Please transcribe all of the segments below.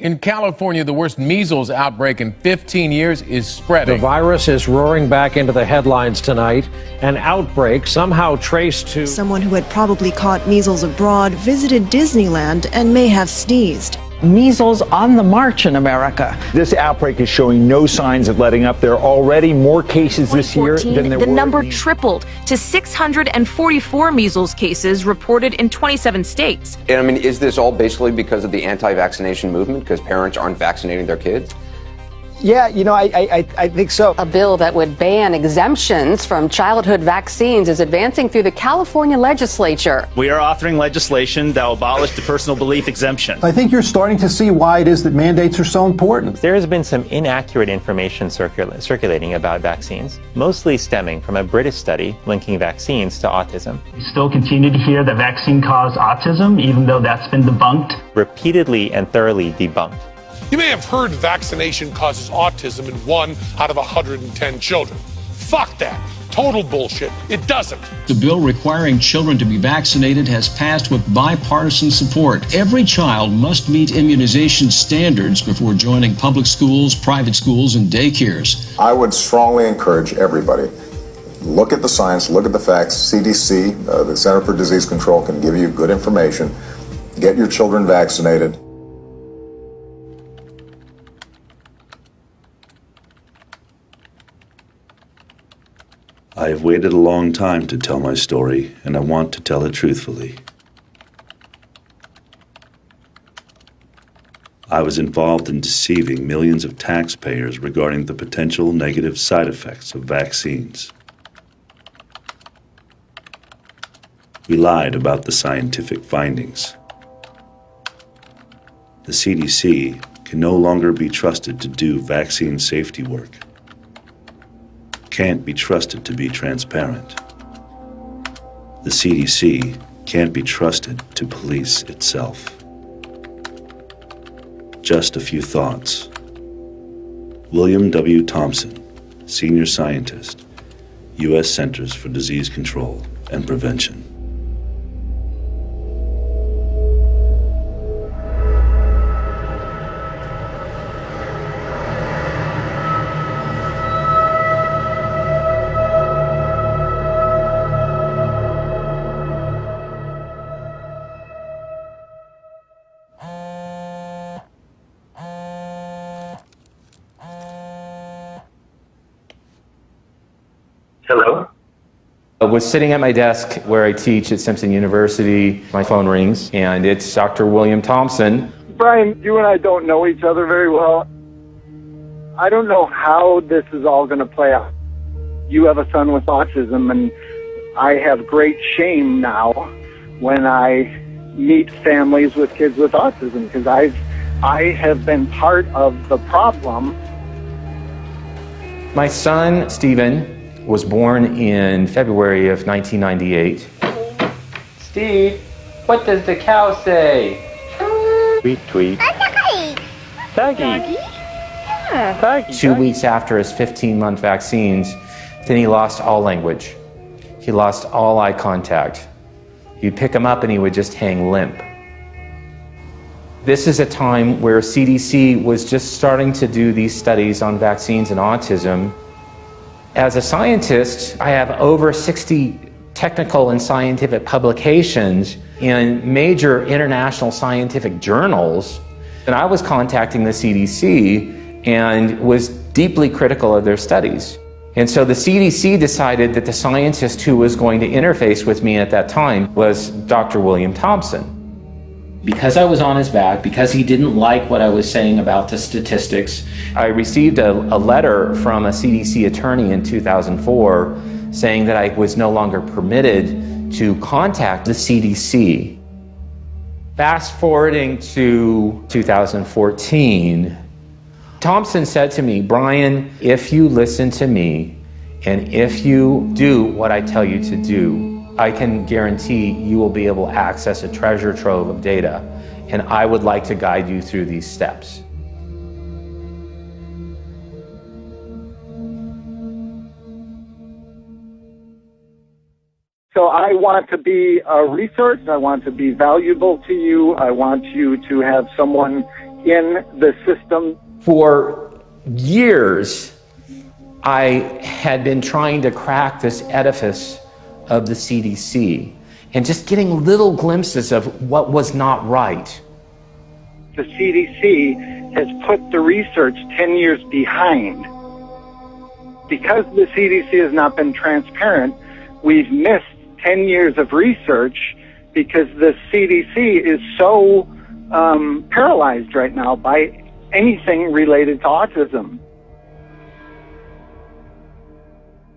In California, the worst measles outbreak in 15 years is spreading. The virus is roaring back into the headlines tonight. An outbreak somehow traced to someone who had probably caught measles abroad visited Disneyland and may have sneezed. Measles on the march in America. This outbreak is showing no signs of letting up. There are already more cases this year than there were. The number tripled to 644 measles cases reported in 27 states. And I mean, is this all basically because of the anti-vaccination movement, because parents aren't vaccinating their kids? Yeah, I think so. A bill that would ban exemptions from childhood vaccines is advancing through the California legislature. We are authoring legislation that will abolish the personal belief exemption. I think you're starting to see why it is that mandates are so important. There has been some inaccurate information circulating about vaccines, mostly stemming from a British study linking vaccines to autism. We still continue to hear that vaccine caused autism, even though that's been debunked. Repeatedly and thoroughly debunked. You may have heard vaccination causes autism in 1 out of 110 children. Fuck that. Total bullshit. It doesn't. The bill requiring children to be vaccinated has passed with bipartisan support. Every child must meet immunization standards before joining public schools, private schools, and daycares. I would strongly encourage everybody, look at the science, look at the facts. CDC, the Center for Disease Control, can give you good information. Get your children vaccinated. I have waited a long time to tell my story, and I want to tell it truthfully. I was involved in deceiving millions of taxpayers regarding the potential negative side effects of vaccines. We lied about the scientific findings. The CDC can no longer be trusted to do vaccine safety work. Can't be trusted to be transparent. The CDC can't be trusted to police itself. Just a few thoughts. William W. Thompson, Senior Scientist, U.S. Centers for Disease Control and Prevention. Hello? I was sitting at my desk where I teach at Simpson University. My phone rings, and it's Dr. William Thompson. Brian, you and I don't know each other very well. I don't know how this is all going to play out. You have a son with autism, and I have great shame now when I meet families with kids with autism, because I have been part of the problem. My son, Stephen, was born in February of 1998. Steve, what does the cow say? Tweet, tweet. Doggy. Yeah. Doggy. 2 weeks after his 15-month vaccines, then he lost all language. He lost all eye contact. You'd pick him up and he would just hang limp. This is a time where CDC was just starting to do these studies on vaccines and autism. As a scientist, I have over 60 technical and scientific publications in major international scientific journals. And I was contacting the CDC and was deeply critical of their studies. And so the CDC decided that the scientist who was going to interface with me at that time was Dr. William Thompson. Because I was on his back, because he didn't like what I was saying about the statistics, I received a letter from a CDC attorney in 2004 saying that I was no longer permitted to contact the CDC. Fast forwarding to 2014, Thompson said to me, Brian, if you listen to me and if you do what I tell you to do, I can guarantee you will be able to access a treasure trove of data, and I would like to guide you through these steps. So I want to be a resource. I want to be valuable to you. I want you to have someone in the system. For years, I had been trying to crack this edifice of the CDC and just getting little glimpses of what was not right. The CDC has put the research 10 years behind. Because the CDC has not been transparent, we've missed 10 years of research because the CDC is so paralyzed right now by anything related to autism.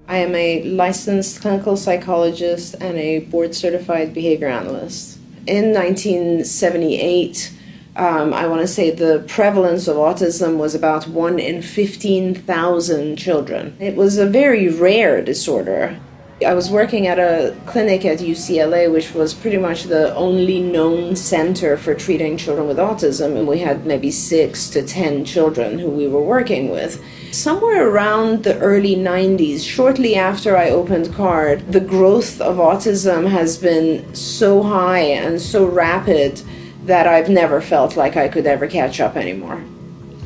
I am a licensed clinical psychologist and a board-certified behavior analyst. In 1978, I want to say the prevalence of autism was about 1 in 15,000 children. It was a very rare disorder. I was working at a clinic at UCLA, which was pretty much the only known center for treating children with autism, and we had maybe 6 to 10 children who we were working with. Somewhere around the early 90s, shortly after I opened CARD, the growth of autism has been so high and so rapid that I've never felt like I could ever catch up anymore.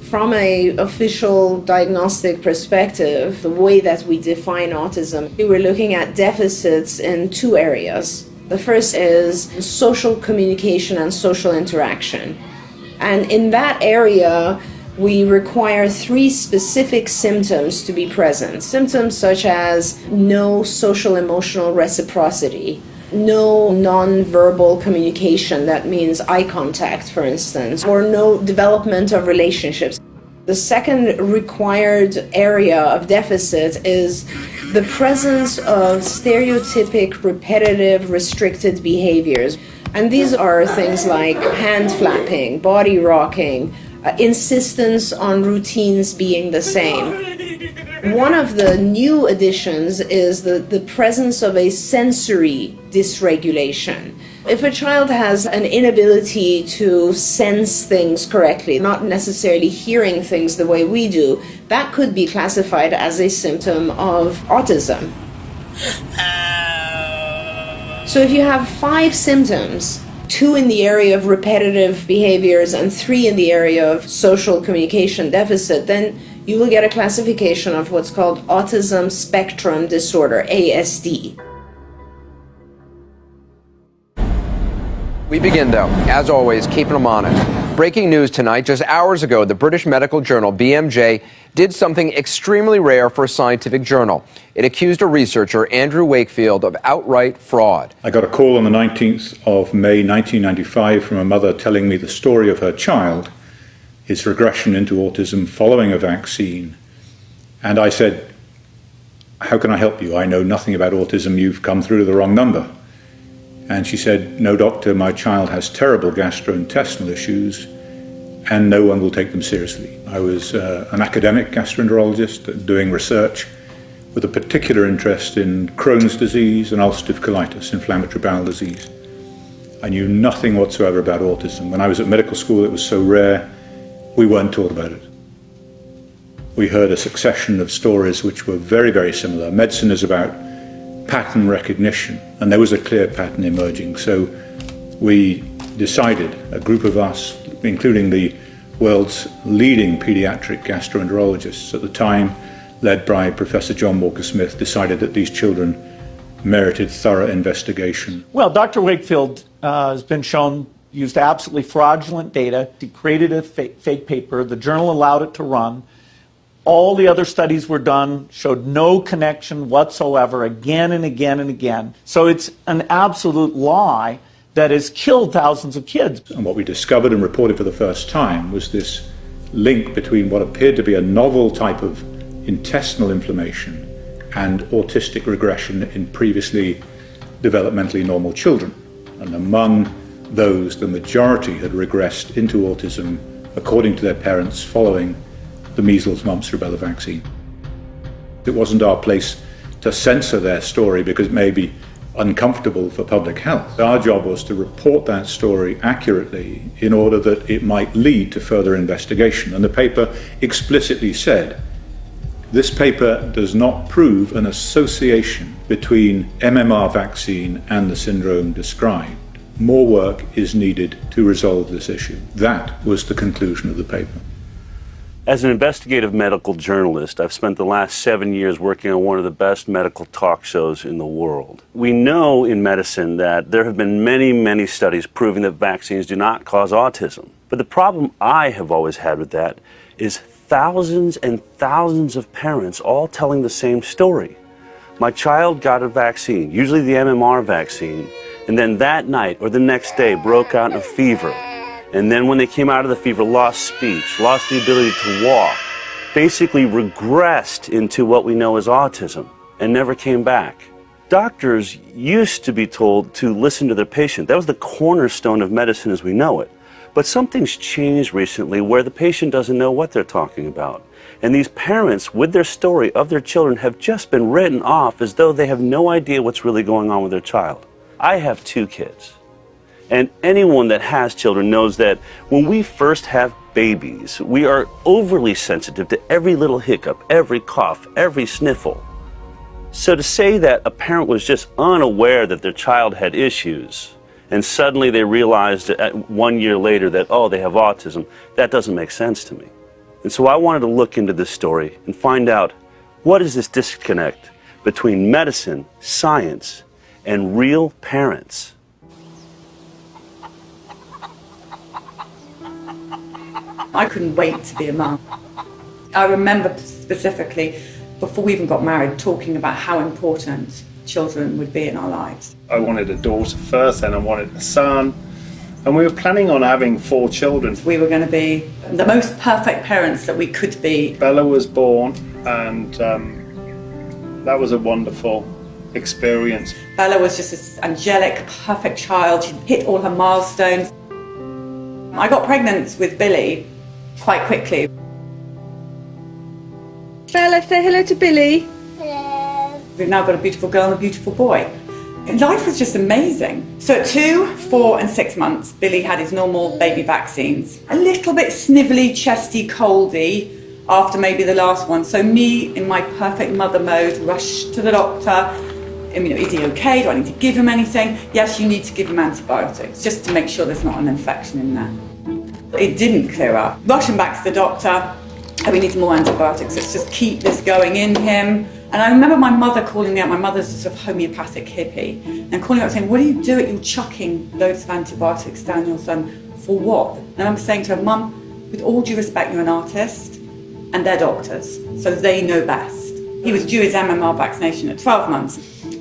From an official diagnostic perspective, the way that we define autism, we were looking at deficits in 2 areas. The first is social communication and social interaction. And in that area, we require 3 specific symptoms to be present. Symptoms such as no social emotional reciprocity, no non-verbal communication, that means eye contact, for instance, or no development of relationships. The second required area of deficit is the presence of stereotypic, repetitive, restricted behaviors. And these are things like hand flapping, body rocking, insistence on routines being the same. One of the new additions is the presence of a sensory dysregulation. If a child has an inability to sense things correctly, not necessarily hearing things the way we do, that could be classified as a symptom of autism. So if you have 5 symptoms, 2 in the area of repetitive behaviors and 3 in the area of social communication deficit, then you will get a classification of what's called autism spectrum disorder, ASD. We begin, though, as always, keeping them on it. Breaking news tonight. Just hours ago, the British medical journal BMJ did something extremely rare for a scientific journal. It accused a researcher, Andrew Wakefield, of outright fraud. I got a call on the 19th of May 1995 from a mother telling me the story of her child, his regression into autism following a vaccine. And I said, "How can I help you? I know nothing about autism. You've come through to the wrong number." And she said, "No, doctor, my child has terrible gastrointestinal issues and no one will take them seriously." I was an academic gastroenterologist doing research with a particular interest in Crohn's disease and ulcerative colitis, inflammatory bowel disease. I knew nothing whatsoever about autism. When I was at medical school, it was so rare, we weren't taught about it. We heard a succession of stories which were very, very similar. Medicine is about pattern recognition, and there was a clear pattern emerging. So we decided, a group of us, including the world's leading pediatric gastroenterologists at the time, led by Professor John Walker-Smith, decided that these children merited thorough investigation. Well, Dr. Wakefield has been shown used absolutely fraudulent data. He created a fake paper. The journal allowed it to run. All the other studies were done, showed no connection whatsoever, again and again and again. So it's an absolute lie that has killed thousands of kids. And what we discovered and reported for the first time was this link between what appeared to be a novel type of intestinal inflammation and autistic regression in previously developmentally normal children. And among those, the majority had regressed into autism according to their parents following the measles, mumps, rubella vaccine. It wasn't our place to censor their story because it may be uncomfortable for public health. Our job was to report that story accurately in order that it might lead to further investigation. And the paper explicitly said, this paper does not prove an association between MMR vaccine and the syndrome described. More work is needed to resolve this issue. That was the conclusion of the paper. As an investigative medical journalist, I've spent the last 7 years working on one of the best medical talk shows in the world. We know in medicine that there have been many, many studies proving that vaccines do not cause autism. But the problem I have always had with that is thousands and thousands of parents all telling the same story. My child got a vaccine, usually the MMR vaccine, and then that night or the next day broke out in a fever. And then when they came out of the fever, lost speech, lost the ability to walk, basically regressed into what we know as autism and never came back. Doctors used to be told to listen to their patient. That was the cornerstone of medicine as we know it. But something's changed recently where the patient doesn't know what they're talking about. And these parents, with their story of their children, have just been written off as though they have no idea what's really going on with their child. I have 2 kids. And anyone that has children knows that when we first have babies, we are overly sensitive to every little hiccup, every cough, every sniffle. So to say that a parent was just unaware that their child had issues, and suddenly they realized 1 year later that, oh, they have autism, that doesn't make sense to me. And so I wanted to look into this story and find out, what is this disconnect between medicine, science, and real parents? I couldn't wait to be a mum. I remember specifically, before we even got married, talking about how important children would be in our lives. I wanted a daughter first, and I wanted a son, and we were planning on having 4 children. We were going to be the most perfect parents that we could be. Bella was born, and that was a wonderful experience. Bella was just this angelic, perfect child. She hit all her milestones. I got pregnant with Billy quite quickly. Bella, say hello to Billy. Hello. We've now got a beautiful girl and a beautiful boy. And life was just amazing. So at 2, 4 and 6 months, Billy had his normal baby vaccines. A little bit snivelly, chesty, coldy after maybe the last one. So me, in my perfect mother mode, rushed to the doctor. Is he okay? Do I need to give him anything? Yes, you need to give him antibiotics, just to make sure there's not an infection in there. It didn't clear up. Rushing back to the doctor, we need more antibiotics. Let's just keep this going in him. And I remember my mother calling me out. My mother's a sort of homeopathic hippie, and calling out saying, what are you doing? You're chucking loads of antibiotics down your son. For what? And I remember saying to her, Mum, with all due respect, you're an artist, and they're doctors, so they know best. He was due his MMR vaccination at 12 months.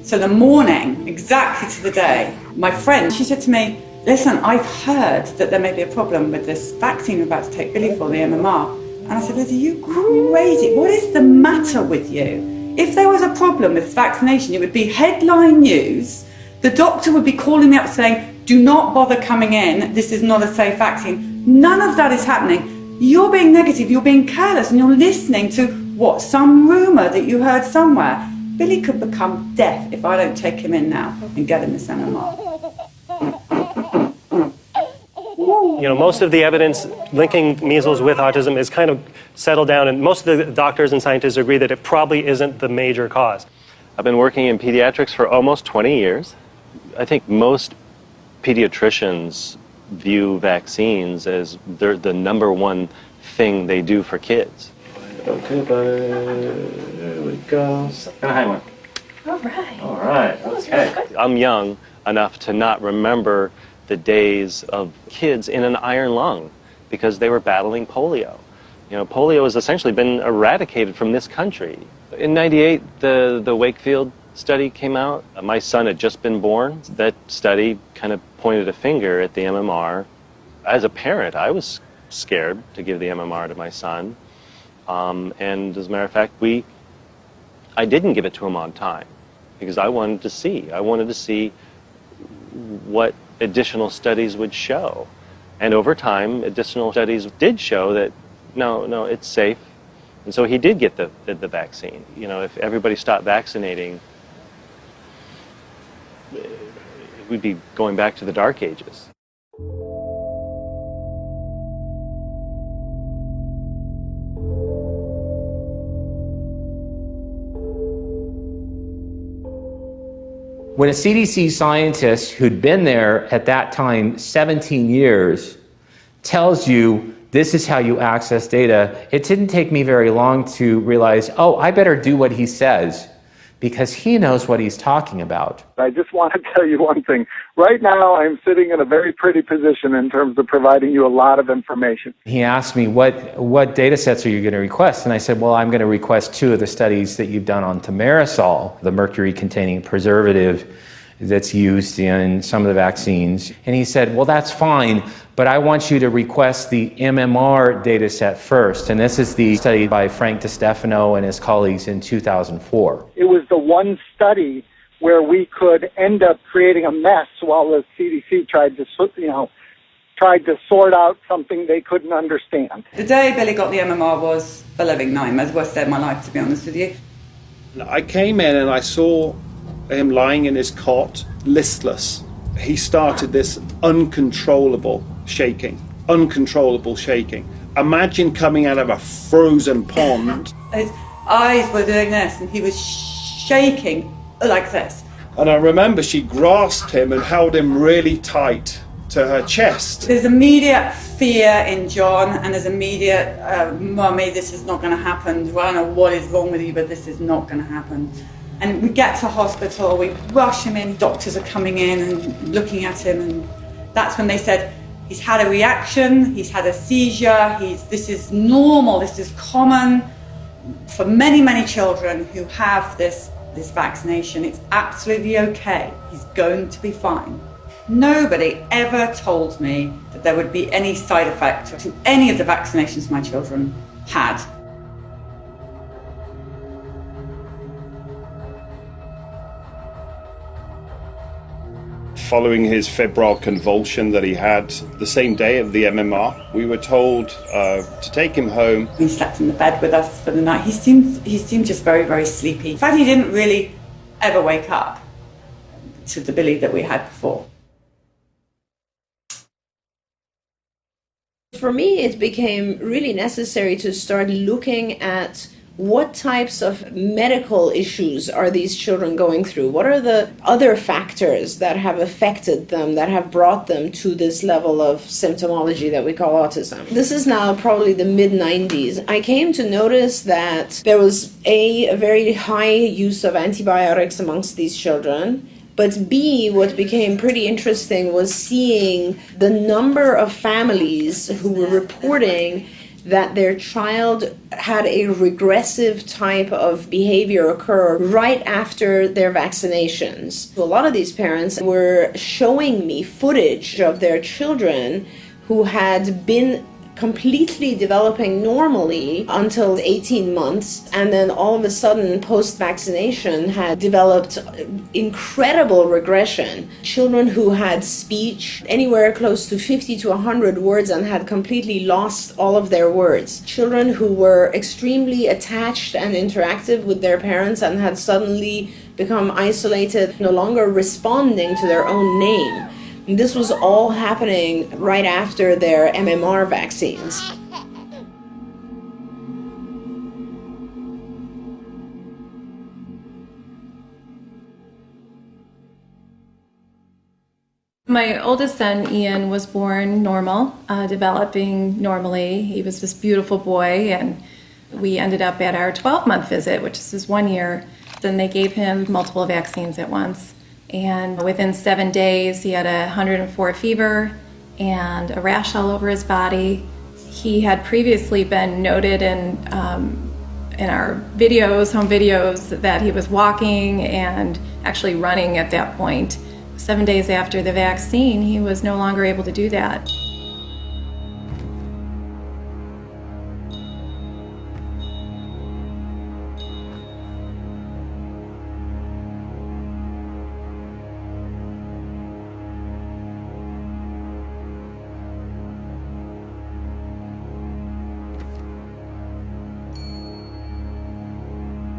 So the morning, exactly to the day, my friend, she said to me, listen, I've heard that there may be a problem with this vaccine we're about to take Billy for, the MMR. And I said, Liz, are you crazy? What is the matter with you? If there was a problem with vaccination, it would be headline news. The doctor would be calling me up saying, do not bother coming in. This is not a safe vaccine. None of that is happening. You're being negative, you're being careless, and you're listening to what? Some rumour that you heard somewhere. Billy could become deaf if I don't take him in now and get him this MMR. Most of the evidence linking measles with autism is kind of settled down, and most of the doctors and scientists agree that it probably isn't the major cause. I've been working in pediatrics for almost 20 years. I think most pediatricians view vaccines as they're the number one thing they do for kids. Okay, there we go. Hi, Mark. All right. All right. Okay. I'm young enough to not remember the days of kids in an iron lung because they were battling polio. Polio has essentially been eradicated from this country. In '98, the Wakefield study came out. My son had just been born. That study kind of pointed a finger at the MMR. As a parent, I was scared to give the MMR to my son. And as a matter of fact, I didn't give it to him on time because I wanted to see what additional studies would show. And over time, additional studies did show that, no, it's safe. And so he did get the vaccine. If everybody stopped vaccinating, we'd be going back to the dark ages. When a CDC scientist who'd been there at that time 17 years tells you this is how you access data, it didn't take me very long to realize, oh, I better do what he says because he knows what he's talking about. I just want to tell you one thing. Right now, I'm sitting in a very pretty position in terms of providing you a lot of information. He asked me, what data sets are you going to request? And I said, well, I'm going to request 2 of the studies that you've done on thimerosal, the mercury-containing preservative that's used in some of the vaccines. And he said, well, that's fine, but I want you to request the MMR data set first. And this is the study by Frank DiStefano and his colleagues in 2004. It was the one study where we could end up creating a mess while the CDC tried to sort out something they couldn't understand. The day Billy got the MMR was a living nightmare. It was the worst day of my life, to be honest with you. I came in and I saw him lying in his cot, listless. He started this uncontrollable shaking. Imagine coming out of a frozen pond. His eyes were doing this and he was shaking like this. And I remember she grasped him and held him really tight to her chest. There's immediate fear in John and there's immediate, Mummy, this is not going to happen. I don't know what is wrong with you, but this is not going to happen. And we get to hospital, we rush him in, doctors are coming in and looking at him, and that's when they said, he's had a reaction, he's had a seizure, this is normal, this is common for many, many children who have this vaccination. It's absolutely okay, he's going to be fine. Nobody ever told me that there would be any side effect to any of the vaccinations my children had. Following his febrile convulsion that he had the same day of the MMR, we were told to take him home. He slept in the bed with us for the night. He seemed just very, very sleepy. In fact, he didn't really ever wake up to the Billy that we had before. For me, it became really necessary to start looking at what types of medical issues are these children going through? What are the other factors that have affected them, that have brought them to this level of symptomology that we call autism? This is now probably the mid-90s. I came to notice that there was a very high use of antibiotics amongst these children. But B, what became pretty interesting was seeing the number of families who were reporting that their child had a regressive type of behavior occur right after their vaccinations. A lot of these parents were showing me footage of their children who had been completely developing normally until 18 months, and then all of a sudden post-vaccination had developed incredible regression. Children who had speech anywhere close to 50 to 100 words and had completely lost all of their words. Children who were extremely attached and interactive with their parents and had suddenly become isolated, no longer responding to their own name. And this was all happening right after their MMR vaccines. My oldest son, Ian, was born normal, developing normally. He was this beautiful boy, and we ended up at our 12-month visit, which is his 1 year. Then they gave him multiple vaccines at once. And within 7 days, he had 104 fever and a rash all over his body. He had previously been noted in our videos, home videos, that he was walking and actually running at that point. 7 days after the vaccine, he was no longer able to do that.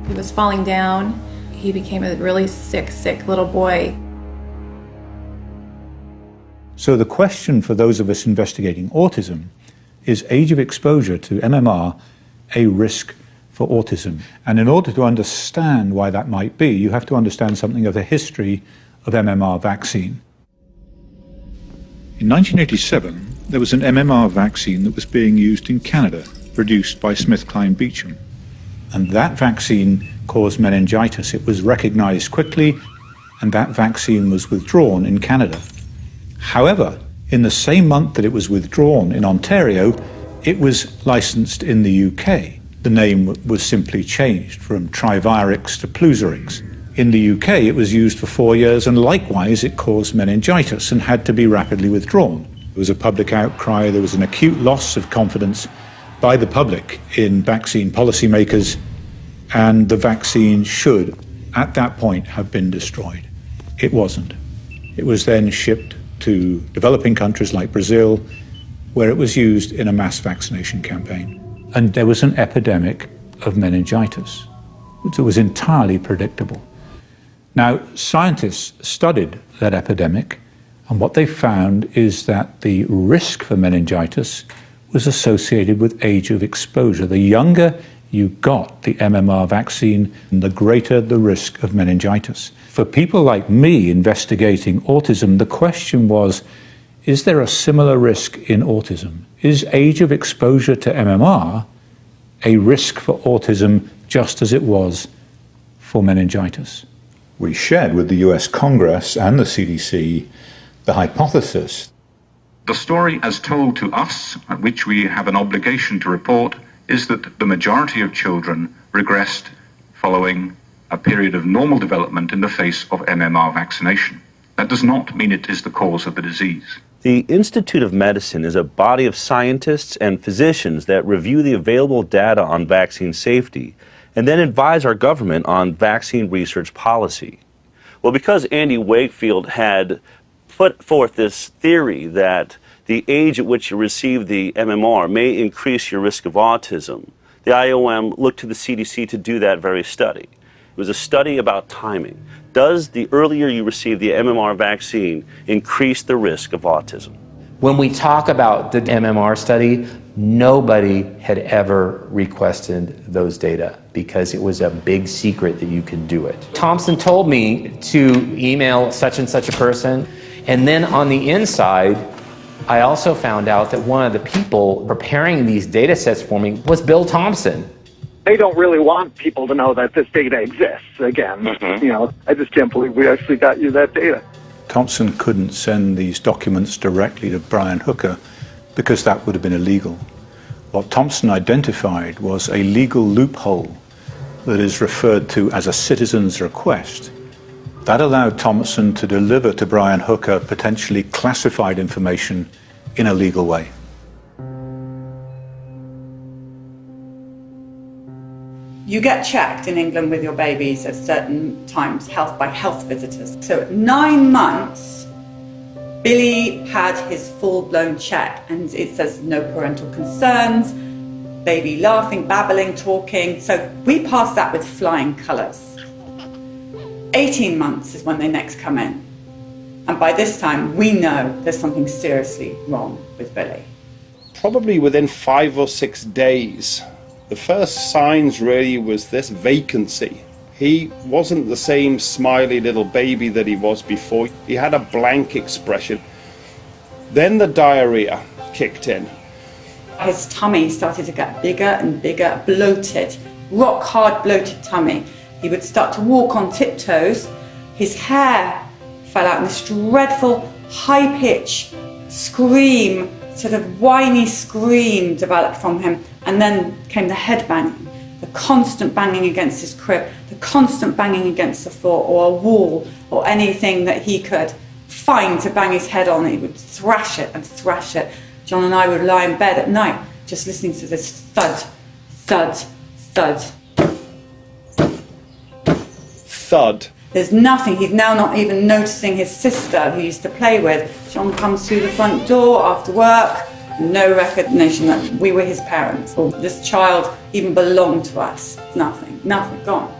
He was falling down. He became a really sick little boy. So the question for those of us investigating autism is age of exposure to MMR a risk for autism? And in order to understand why that might be, you have to understand something of the history of MMR vaccine. In 1987, there was an MMR vaccine that was being used in Canada, produced by SmithKline Beecham. And that vaccine caused meningitis. It was recognized quickly, and that vaccine was withdrawn in Canada. However, in the same month that it was withdrawn in Ontario, it was licensed in the UK. The name was simply changed from Trivirix to Pluzarix. In the UK, it was used for 4 years, and likewise, it caused meningitis and had to be rapidly withdrawn. There was a public outcry, there was an acute loss of confidence by the public in vaccine policymakers, and the vaccine should, at that point, have been destroyed. It wasn't. It was then shipped to developing countries like Brazil, where it was used in a mass vaccination campaign. And there was an epidemic of meningitis, which was entirely predictable. Now, scientists studied that epidemic, and what they found is that the risk for meningitis was associated with age of exposure. The younger you got the MMR vaccine, the greater the risk of meningitis. For people like me investigating autism, the question was, is there a similar risk in autism? Is age of exposure to MMR a risk for autism just as it was for meningitis? We shared with the US Congress and the CDC the hypothesis. The story as told to us, at which we have an obligation to report, is that the majority of children regressed following a period of normal development in the face of MMR vaccination. That does not mean it is the cause of the disease. The Institute of Medicine is a body of scientists and physicians that review the available data on vaccine safety and then advise our government on vaccine research policy. Well, because Andy Wakefield had put forth this theory that the age at which you receive the MMR may increase your risk of autism, the IOM looked to the CDC to do that very study. It was a study about timing. Does the earlier you receive the MMR vaccine increase the risk of autism? When we talk about the MMR study, nobody had ever requested those data because it was a big secret that you could do it. Thompson told me to email such and such a person, and then on the inside, I also found out that one of the people preparing these data sets for me was Bill Thompson. They don't really want people to know that this data exists. Again, I just can't believe we actually got you that data. Thompson couldn't send these documents directly to Brian Hooker because that would have been illegal. What Thompson identified was a legal loophole that is referred to as a citizen's request. That allowed Thompson to deliver to Brian Hooker potentially classified information in a legal way. You get checked in England with your babies at certain times, by health visitors. So at 9 months, Billy had his full-blown check, and it says no parental concerns, baby laughing, babbling, talking. So we passed that with flying colours. 18 months is when they next come in. And by this time, we know there's something seriously wrong with Billy. Probably within 5 or 6 days, the first signs really was this vacancy. He wasn't the same smiley little baby that he was before. He had a blank expression. Then the diarrhea kicked in. His tummy started to get bigger and bigger, bloated, rock hard bloated tummy. He would start to walk on tiptoes. His hair fell out, and this dreadful high-pitched scream, sort of whiny scream developed from him. And then came the head banging, the constant banging against his crib, the constant banging against the floor or a wall or anything that he could find to bang his head on. He would thrash it and thrash it. John and I would lie in bed at night just listening to this thud, thud, thud. Thud. There's nothing. He's now not even noticing his sister who he used to play with. John comes through the front door after work. No recognition that we were his parents or this child even belonged to us. Nothing, gone.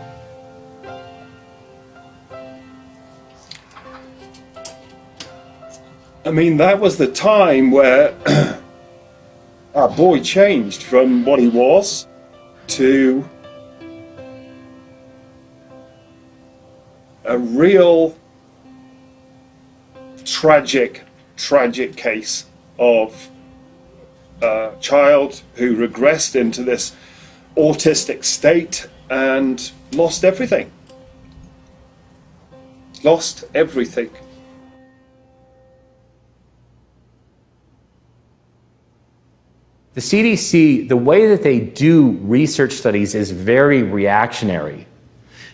I mean, that was the time where our boy changed from what he was to a real tragic case of a child who regressed into this autistic state and lost everything. Lost everything. The CDC, the way that they do research studies is very reactionary.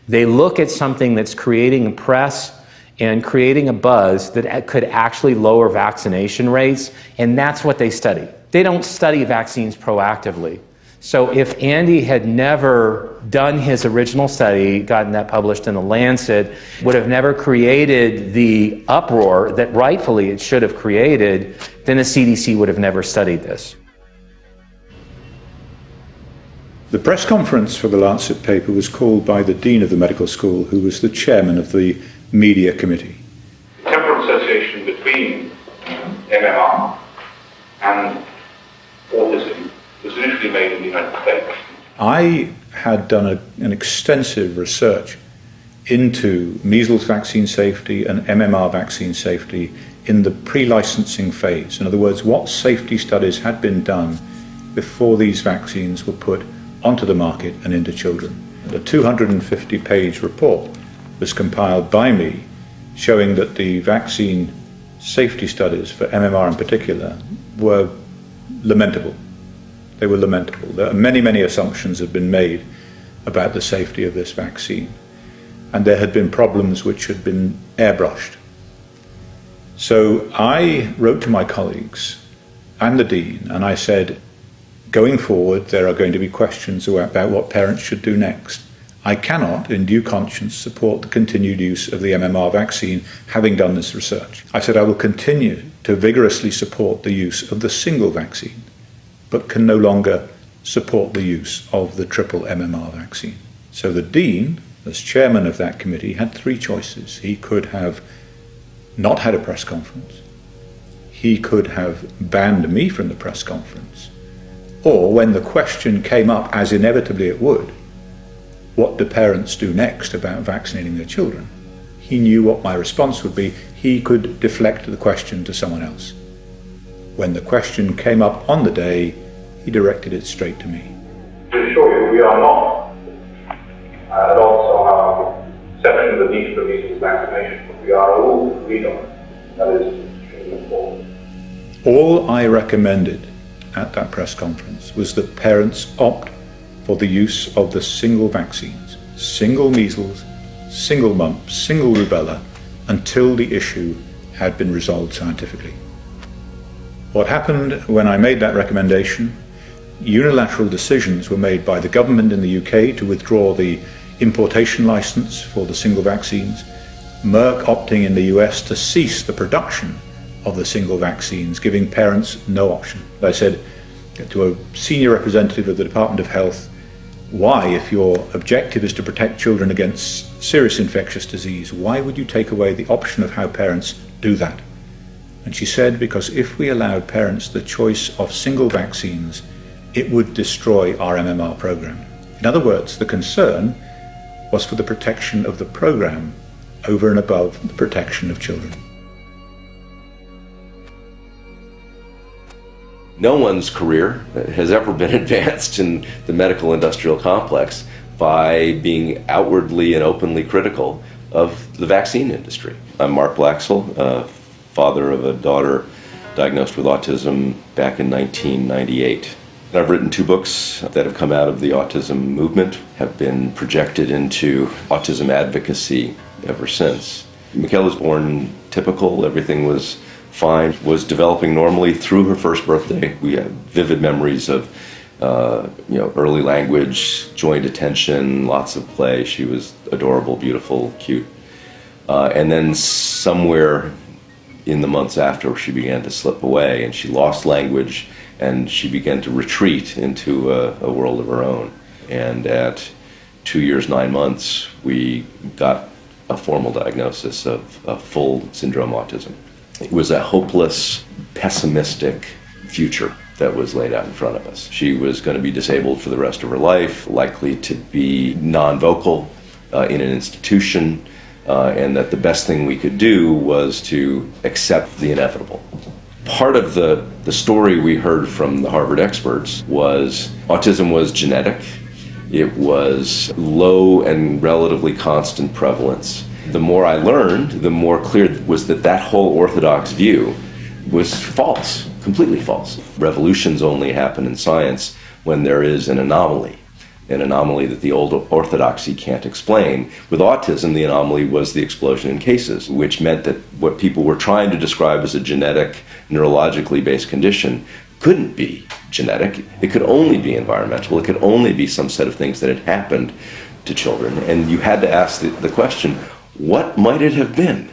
They look at something that's creating a press and creating a buzz that could actually lower vaccination rates, and that's what they study. They don't study vaccines proactively. So if Andy had never done his original study, gotten that published in the Lancet, would have never created the uproar that rightfully it should have created, then the CDC would have never studied this. The press conference for the Lancet paper was called by the Dean of the medical school, who was the chairman of the media committee. The temporal association between MMR and autism was initially made in the United States. I had done an extensive research into measles vaccine safety and MMR vaccine safety in the pre-licensing phase. In other words, what safety studies had been done before these vaccines were put onto the market and into children. The 250-page report was compiled by me showing that the vaccine safety studies for MMR in particular were lamentable. They were lamentable. There are many assumptions have been made about the safety of this vaccine, and there had been problems which had been airbrushed. So I wrote to my colleagues and the Dean, and I said, going forward, there are going to be questions about what parents should do next. I cannot, in due conscience, support the continued use of the MMR vaccine, having done this research. I said I will continue to vigorously support the use of the single vaccine, but can no longer support the use of the triple MMR vaccine. So the Dean, as chairman of that committee, had three choices. He could have not had a press conference. He could have banned me from the press conference. Or when the question came up, as inevitably it would, what do parents do next about vaccinating their children? He knew what my response would be. He could deflect the question to someone else. When the question came up on the day, he directed it straight to me. To assure you, we are not adults on our section of the need for measles vaccination, but we are all agreed on it. That is extremely important. All I recommended at that press conference was that parents opt for the use of the single vaccines, single measles, single mumps, single rubella, until the issue had been resolved scientifically. What happened when I made that recommendation, unilateral decisions were made by the government in the UK to withdraw the importation license for the single vaccines, Merck opting in the US to cease the production of the single vaccines, giving parents no option. I said to a senior representative of the Department of Health, why, if your objective is to protect children against serious infectious disease, why would you take away the option of how parents do that? And she said, because if we allowed parents the choice of single vaccines, it would destroy our MMR program. In other words, the concern was for the protection of the program over and above the protection of children. No one's career has ever been advanced in the medical industrial complex by being outwardly and openly critical of the vaccine industry. I'm Mark Blaxell, father of a daughter diagnosed with autism back in 1998. I've written 2 books that have come out of the autism movement, have been projected into autism advocacy ever since. Mikhail was born typical, everything was fine, was developing normally through her first birthday. We have vivid memories of early language, joint attention, lots of play. She was adorable, beautiful, cute. And then somewhere in the months after, she began to slip away and she lost language and she began to retreat into a world of her own. And at 2 years, 9 months, we got a formal diagnosis of full syndrome autism. It was a hopeless, pessimistic future that was laid out in front of us. She was going to be disabled for the rest of her life, likely to be non-vocal in an institution, and that the best thing we could do was to accept the inevitable. Part of the story we heard from the Harvard experts was autism was genetic. It was low and relatively constant prevalence. The more I learned, the more clear it was that that whole orthodox view was false, completely false. Revolutions only happen in science when there is an anomaly that the old orthodoxy can't explain. With autism, the anomaly was the explosion in cases, which meant that what people were trying to describe as a genetic, neurologically based condition couldn't be genetic. It could only be environmental. It could only be some set of things that had happened to children. And you had to ask the question, what might it have been?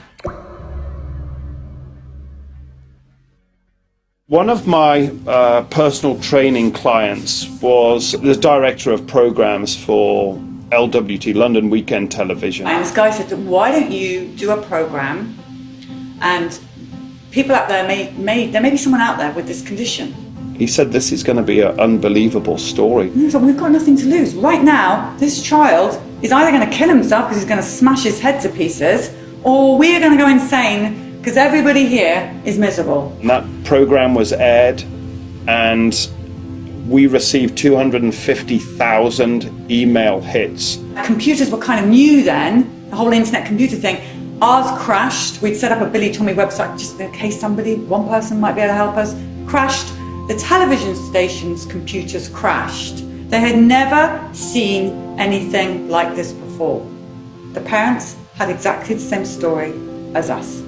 One of my personal training clients was the director of programs for LWT, London Weekend Television. And this guy said, why don't you do a program, and people out there there may be someone out there with this condition. He said, this is going to be an unbelievable story. So we've got nothing to lose. Right now, this child is either going to kill himself because he's going to smash his head to pieces, or we're going to go insane because everybody here is miserable. And that program was aired, and we received 250,000 email hits. Computers were kind of new then, the whole internet computer thing. Ours crashed. We'd set up a Billy Tommy website just in case one person might be able to help us. Crashed. The television station's computers crashed. They had never seen anything like this before. The parents had exactly the same story as us.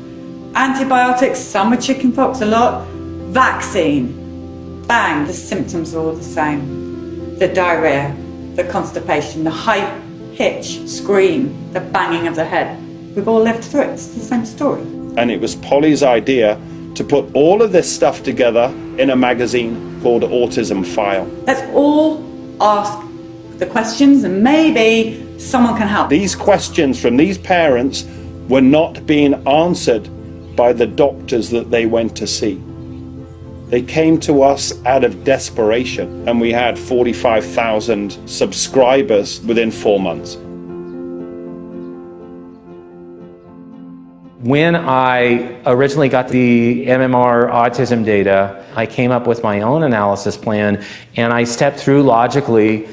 Antibiotics, some with chickenpox, a lot. Vaccine, bang, the symptoms are all the same. The diarrhea, the constipation, the high pitch scream, the banging of the head. We've all lived through it. It's the same story. And it was Polly's idea to put all of this stuff together in a magazine called Autism File. Let's all ask the questions and maybe someone can help. These questions from these parents were not being answered by the doctors that they went to see. They came to us out of desperation, and we had 45,000 subscribers within 4 months. When I originally got the MMR autism data, I came up with my own analysis plan, and I stepped through logically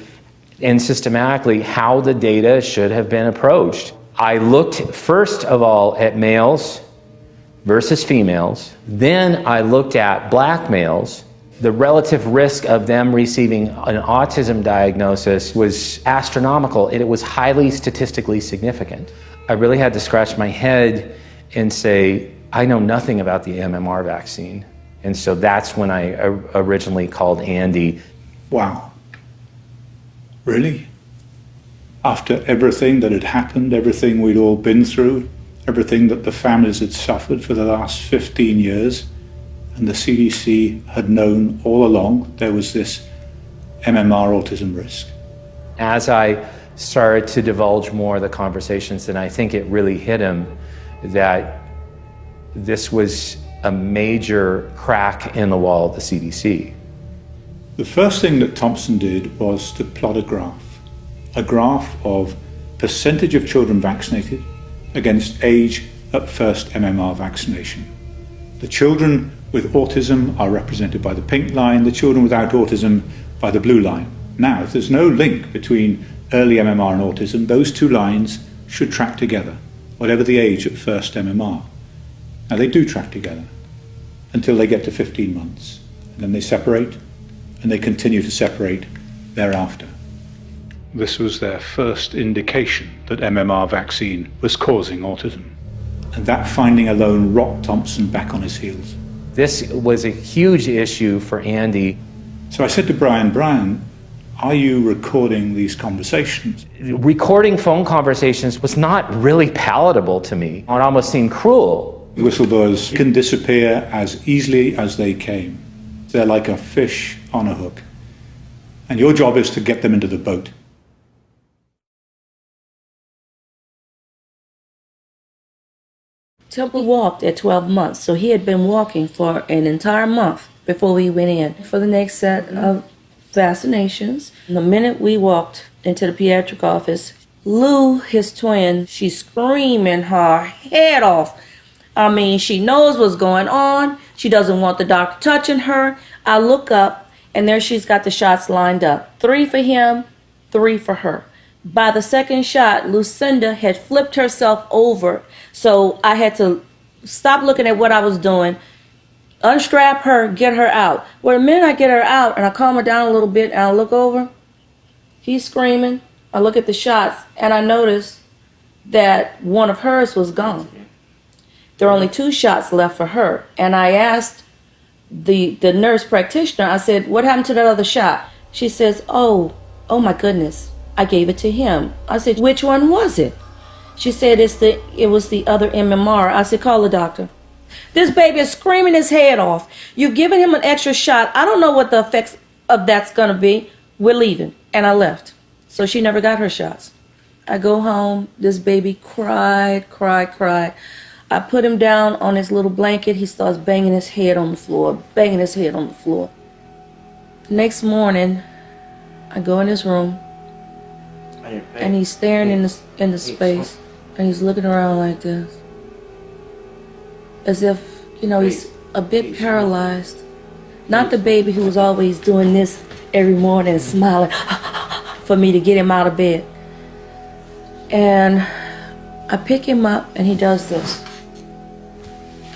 and systematically how the data should have been approached. I looked first of all at males versus females. Then I looked at black males. The relative risk of them receiving an autism diagnosis was astronomical. It was highly statistically significant. I really had to scratch my head and say, I know nothing about the MMR vaccine. And so that's when I originally called Andy. Wow. Really? After everything that had happened, everything we'd all been through, everything that the families had suffered for the last 15 years, and the CDC had known all along there was this MMR autism risk. As I started to divulge more of the conversations, then I think it really hit him that this was a major crack in the wall of the CDC. The first thing that Thompson did was to plot a graph of percentage of children vaccinated against age at first MMR vaccination. The children with autism are represented by the pink line, the children without autism by the blue line. Now, if there's no link between early MMR and autism, those two lines should track together, whatever the age at first MMR. Now, they do track together until they get to 15 months. And then they separate, and they continue to separate thereafter. This was their first indication that MMR vaccine was causing autism. And that finding alone rocked Thompson back on his heels. This was a huge issue for Andy. So I said to Brian, are you recording these conversations? Recording phone conversations was not really palatable to me. It almost seemed cruel. Whistleblowers can disappear as easily as they came. They're like a fish on a hook. And your job is to get them into the boat. Temple walked at 12 months, so he had been walking for an entire month before we went in for the next set of vaccinations. The minute we walked into the pediatric office, Lou, his twin, she's screaming her head off. I mean, she knows what's going on. She doesn't want the doctor touching her. I look up, and there she's got the shots lined up. 3 for him, 3 for her. By the second shot, Lucinda had flipped herself over, so I had to stop looking at what I was doing, unstrap her, get her out. Well, the minute I get her out and I calm her down a little bit and I look over, he's screaming. I look at the shots and I notice that one of hers was gone. There are only 2 shots left for her. And I asked the nurse practitioner, I said, what happened to that other shot? She says, oh my goodness, I gave it to him. I said, which one was it? She said, it was the other MMR. I said, call the doctor. This baby is screaming his head off. You've given him an extra shot. I don't know what the effects of that's going to be. We're leaving. And I left. So she never got her shots. I go home. This baby cried. I put him down on his little blanket. He starts banging his head on the floor. The next morning, I go in his room. And he's staring in the space. And he's looking around like this. As if, he's a bit paralyzed. Not the baby who was always doing this every morning and smiling for me to get him out of bed. And I pick him up and he does this.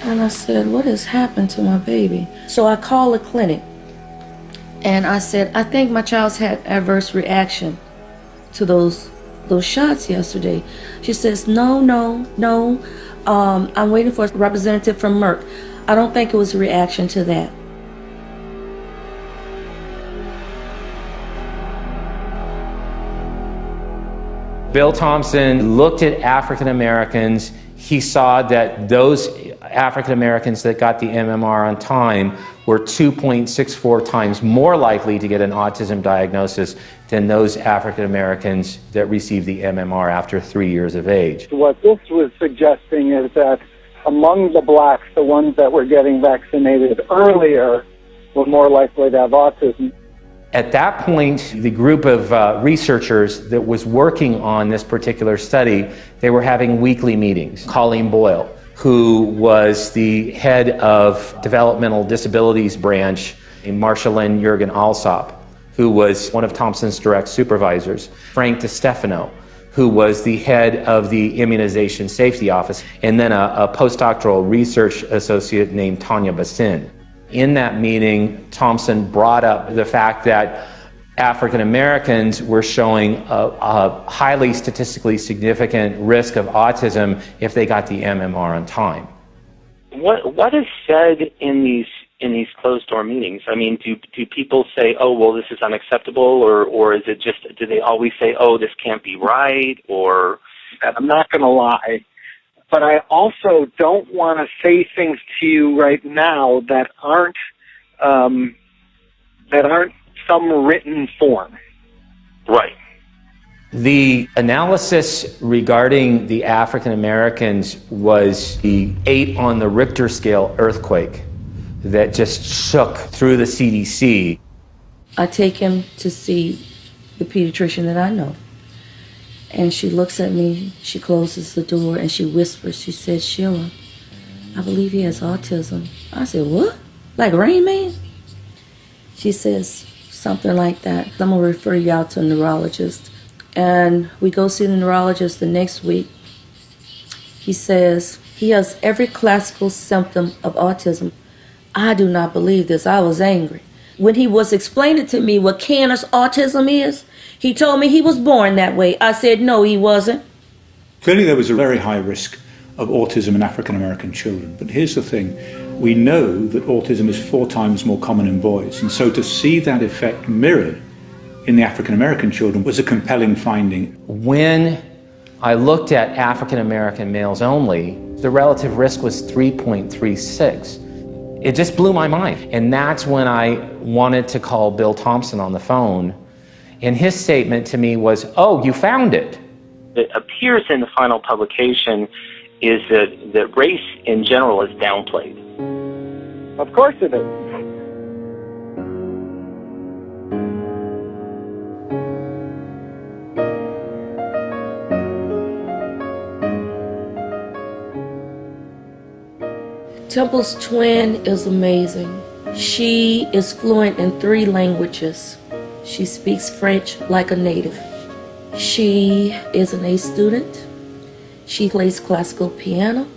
And I said, what has happened to my baby? So I call the clinic. And I said, I think my child's had adverse reaction to those shots yesterday. She says, no. I'm waiting for a representative from Merck. I don't think it was a reaction to that. Bill Thompson looked at African Americans. He saw that those African Americans that got the MMR on time were 2.64 times more likely to get an autism diagnosis than those African Americans that received the MMR after 3 years of age. What this was suggesting is that among the blacks, the ones that were getting vaccinated earlier were more likely to have autism. At that point, the group of researchers that was working on this particular study, they were having weekly meetings. Colleen Boyle, who was the head of developmental disabilities branch, and Marshalyn Jurgen Alsop, who was one of Thompson's direct supervisors. Frank DiStefano, who was the head of the immunization safety office, and then a postdoctoral research associate named Tanya Bassin. In that meeting, Thompson brought up the fact that African Americans were showing a highly statistically significant risk of autism if they got the MMR on time. What is said in these closed door meetings? I mean, do people say, oh, well, this is unacceptable, or is it just, do they always say, oh, this can't be right, or? I'm not going to lie, but I also don't want to say things to you right now that aren't some written form. Right. The analysis regarding the African Americans was the 8 on the Richter scale earthquake that just shook through the CDC. I take him to see the pediatrician that I know. And she looks at me, she closes the door, and she whispers, she says, Sheila, I believe he has autism. I said, what? Like Rain Man? She says something like that. I'm going to refer you out to a neurologist. And we go see the neurologist the next week. He says he has every classical symptom of autism. I do not believe this. I was angry. When he was explaining to me what Canner's autism is, he told me he was born that way. I said, no, he wasn't. Clearly there was a very high risk of autism in African American children. But here's the thing. We know that autism is 4 times more common in boys. And so to see that effect mirrored in the African American children was a compelling finding. When I looked at African American males only, the relative risk was 3.36. It just blew my mind. And that's when I wanted to call Bill Thompson on the phone. And his statement to me was, oh, you found it. It appears in the final publication is that race in general is downplayed. Of course it is. Temple's twin is amazing. She is fluent in 3 languages. She speaks French like a native. She is an A student. She plays classical piano.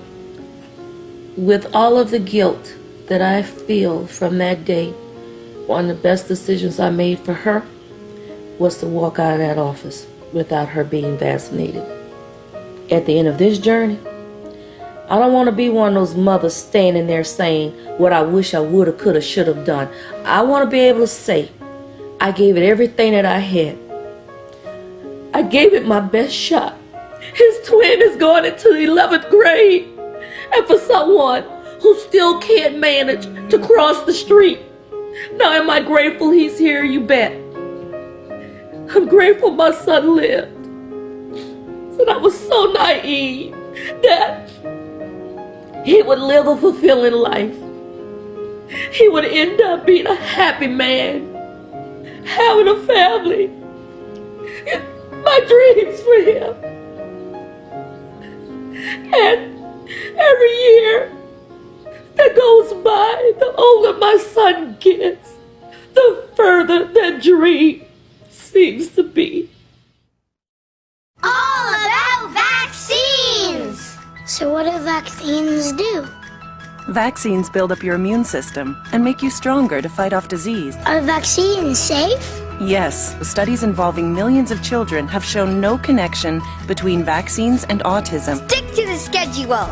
With all of the guilt that I feel from that day, one of the best decisions I made for her was to walk out of that office without her being vaccinated. At the end of this journey, I don't want to be one of those mothers standing there saying what I wish I would have, could have, should have done. I want to be able to say, I gave it everything that I had. I gave it my best shot. His twin is going into the 11th grade. And for someone who still can't manage to cross the street, now am I grateful he's here? You bet. I'm grateful my son lived. And I was so naive that he would live a fulfilling life. He would end up being a happy man, having a family. My dreams for him. And every year that goes by, the older my son gets, the further that dream seems to be. All about vaccines! So what do vaccines do? Vaccines build up your immune system and make you stronger to fight off disease. Are vaccines safe? Yes, studies involving millions of children have shown no connection between vaccines and autism. Stick to the schedule!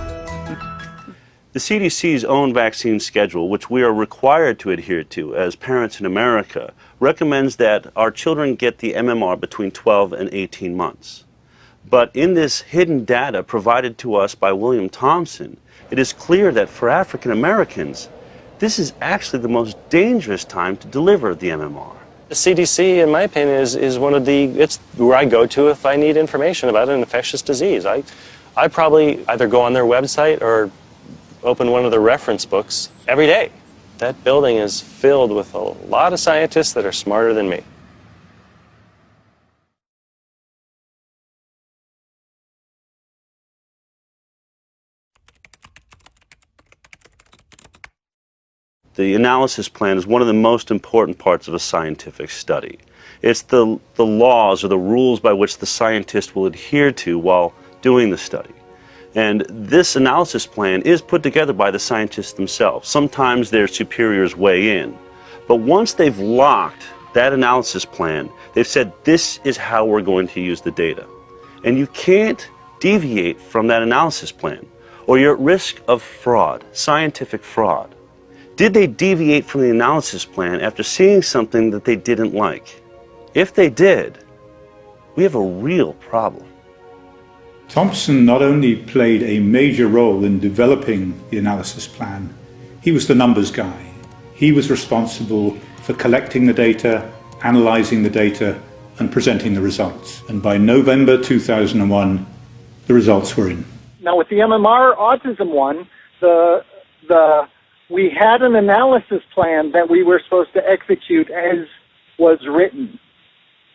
The CDC's own vaccine schedule, which we are required to adhere to as parents in America, recommends that our children get the MMR between 12 and 18 months. But in this hidden data provided to us by William Thompson, it is clear that for African Americans, this is actually the most dangerous time to deliver the MMR. The CDC, in my opinion, is one of it's where I go to if I need information about an infectious disease. I probably either go on their website or open one of the reference books every day. That building is filled with a lot of scientists that are smarter than me. The analysis plan is one of the most important parts of a scientific study. It's the laws or the rules by which the scientist will adhere to while doing the study. And this analysis plan is put together by the scientists themselves. Sometimes their superiors weigh in. But once they've locked that analysis plan, they've said this is how we're going to use the data. And you can't deviate from that analysis plan, or you're at risk of fraud, scientific fraud. Did they deviate from the analysis plan after seeing something that they didn't like? If they did, we have a real problem. Thompson not only played a major role in developing the analysis plan, he was the numbers guy. He was responsible for collecting the data, analyzing the data, and presenting the results. And by November 2001, the results were in. Now with the MMR autism one, we had an analysis plan that we were supposed to execute as was written.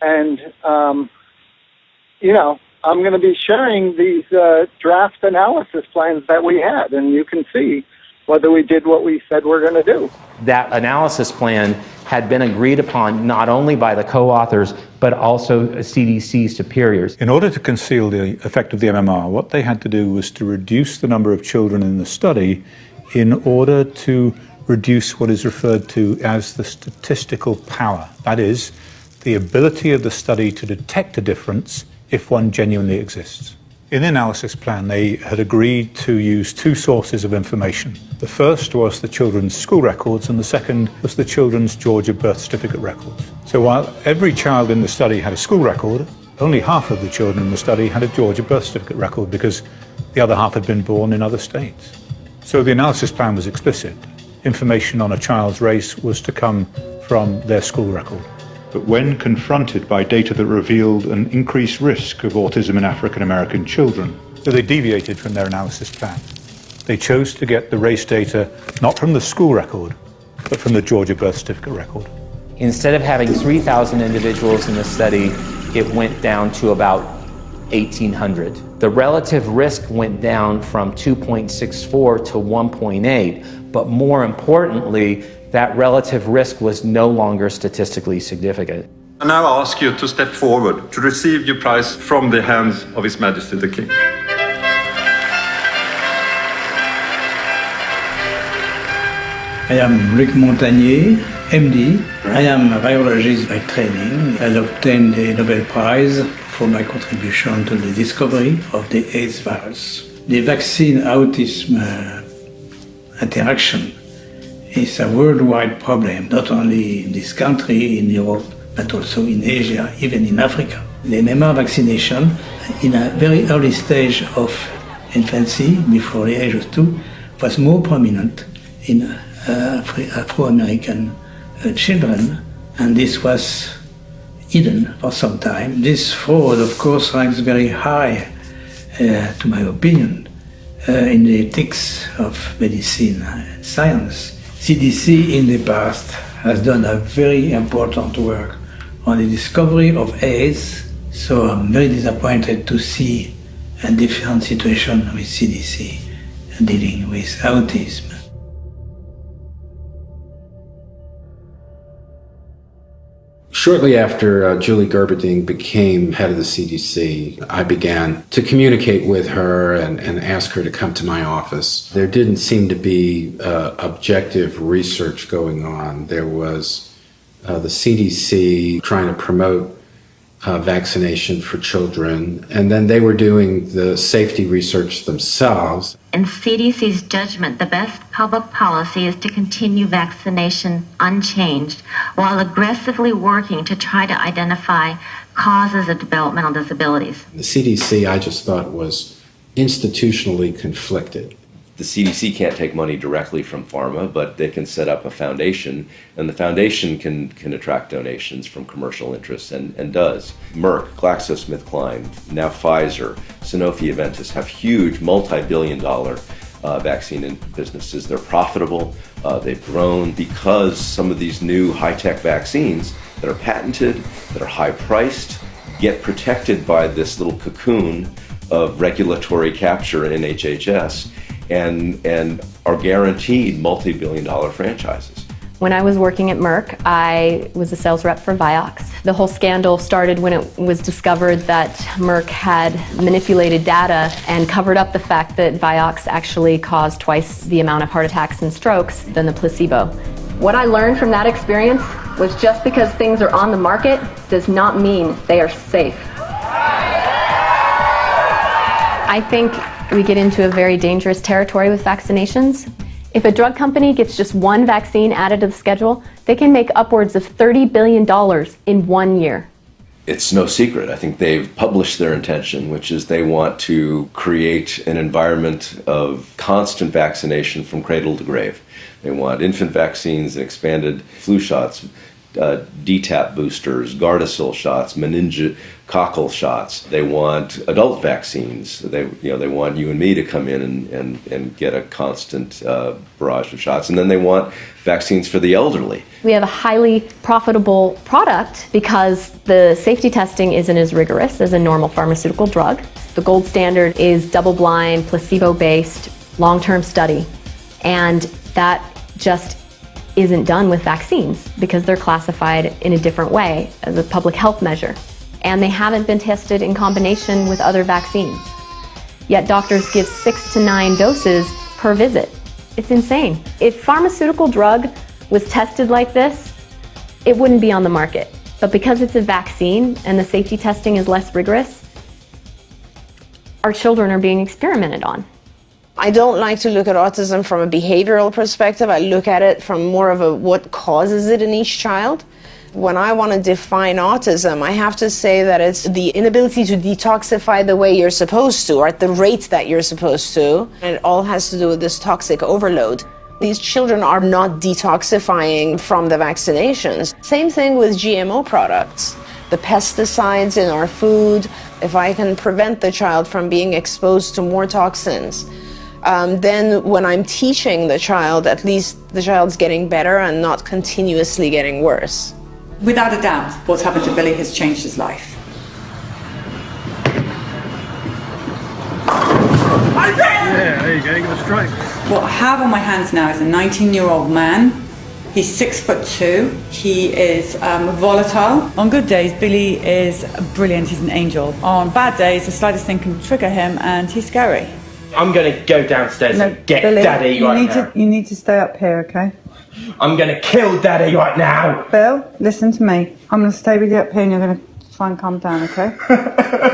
And, I'm going to be sharing these draft analysis plans that we had, and you can see whether we did what we said we're going to do. That analysis plan had been agreed upon not only by the co-authors, but also CDC superiors. In order to conceal the effect of the MMR, what they had to do was to reduce the number of children in the study in order to reduce what is referred to as the statistical power. That is, the ability of the study to detect a difference if one genuinely exists. In the analysis plan, they had agreed to use 2 sources of information. The first was the children's school records, and the second was the children's Georgia birth certificate records. So while every child in the study had a school record, only half of the children in the study had a Georgia birth certificate record because the other half had been born in other states. So the analysis plan was explicit. Information on a child's race was to come from their school record. But when confronted by data that revealed an increased risk of autism in African American children, so they deviated from their analysis plan. They chose to get the race data not from the school record, but from the Georgia birth certificate record. Instead of having 3,000 individuals in the study, it went down to about 1800. The relative risk went down from 2.64 to 1.8, but more importantly, that relative risk was no longer statistically significant. I now ask you to step forward to receive your prize from the hands of His Majesty the King. I am Luc Montagnier, MD. I am a virologist by training. I obtained the Nobel Prize for my contribution to the discovery of the AIDS virus. The vaccine-autism interaction is a worldwide problem, not only in this country, in Europe, but also in Asia, even in Africa. The MMR vaccination, in a very early stage of infancy, before the age of 2, was more prominent in Afro-American children, and this was hidden for some time. This fraud, of course, ranks very high, to my opinion, in the ethics of medicine and science. CDC in the past has done a very important work on the discovery of AIDS, so I'm very disappointed to see a different situation with CDC dealing with autism. Shortly after Julie Gerberding became head of the CDC, I began to communicate with her and ask her to come to my office. There didn't seem to be objective research going on. There was the CDC trying to promote vaccination for children, and then they were doing the safety research themselves. In CDC's judgment, the best public policy is to continue vaccination unchanged while aggressively working to try to identify causes of developmental disabilities. The CDC, I just thought, was institutionally conflicted. The CDC can't take money directly from pharma, but they can set up a foundation, and the foundation can attract donations from commercial interests, and does. Merck, GlaxoSmithKline, now Pfizer, Sanofi, Aventis have huge multi-billion-dollar vaccine businesses. They're profitable. They've grown because some of these new high-tech vaccines that are patented, that are high-priced, get protected by this little cocoon of regulatory capture in HHS, and are guaranteed multi-billion-dollar franchises. When I was working at Merck, I was a sales rep for Vioxx. The whole scandal started when it was discovered that Merck had manipulated data and covered up the fact that Vioxx actually caused twice the amount of heart attacks and strokes than the placebo. What I learned from that experience was just because things are on the market does not mean they are safe. I think we get into a very dangerous territory with vaccinations. If a drug company gets just one vaccine added to the schedule, they can make upwards of $30 billion in 1 year. It's no secret. I think they've published their intention, which is they want to create an environment of constant vaccination from cradle to grave. They want infant vaccines and expanded flu shots, DTaP boosters, Gardasil shots, meningococcal shots. They want adult vaccines. They want you and me to come in and get a constant barrage of shots. And then they want vaccines for the elderly. We have a highly profitable product because the safety testing isn't as rigorous as a normal pharmaceutical drug. The gold standard is double-blind, placebo-based, long-term study. And that just isn't done with vaccines because they're classified in a different way as a public health measure. And they haven't been tested in combination with other vaccines. Yet doctors give 6 to 9 doses per visit. It's insane. If pharmaceutical drug was tested like this, it wouldn't be on the market. But because it's a vaccine and the safety testing is less rigorous, our children are being experimented on. I don't like to look at autism from a behavioral perspective. I look at it from more of a what causes it in each child. When I want to define autism, I have to say that it's the inability to detoxify the way you're supposed to, or at the rate that you're supposed to. And it all has to do with this toxic overload. These children are not detoxifying from the vaccinations. Same thing with GMO products. The pesticides in our food, if I can prevent the child from being exposed to more toxins, then when I'm teaching the child, at least the child's getting better and not continuously getting worse. Without a doubt, what's happened to Billy has changed his life. Okay, give it a strike. What I have on my hands now is a 19-year-old man. He's 6'2". He is volatile. On good days, Billy is brilliant. He's an angel. On bad days, the slightest thing can trigger him, and he's scary. I'm going to go downstairs and get Billy, Daddy right now. You need to stay up here, okay? I'm going to kill Daddy right now. Bill, listen to me. I'm going to stay with you up here, and you're going to try and calm down, okay?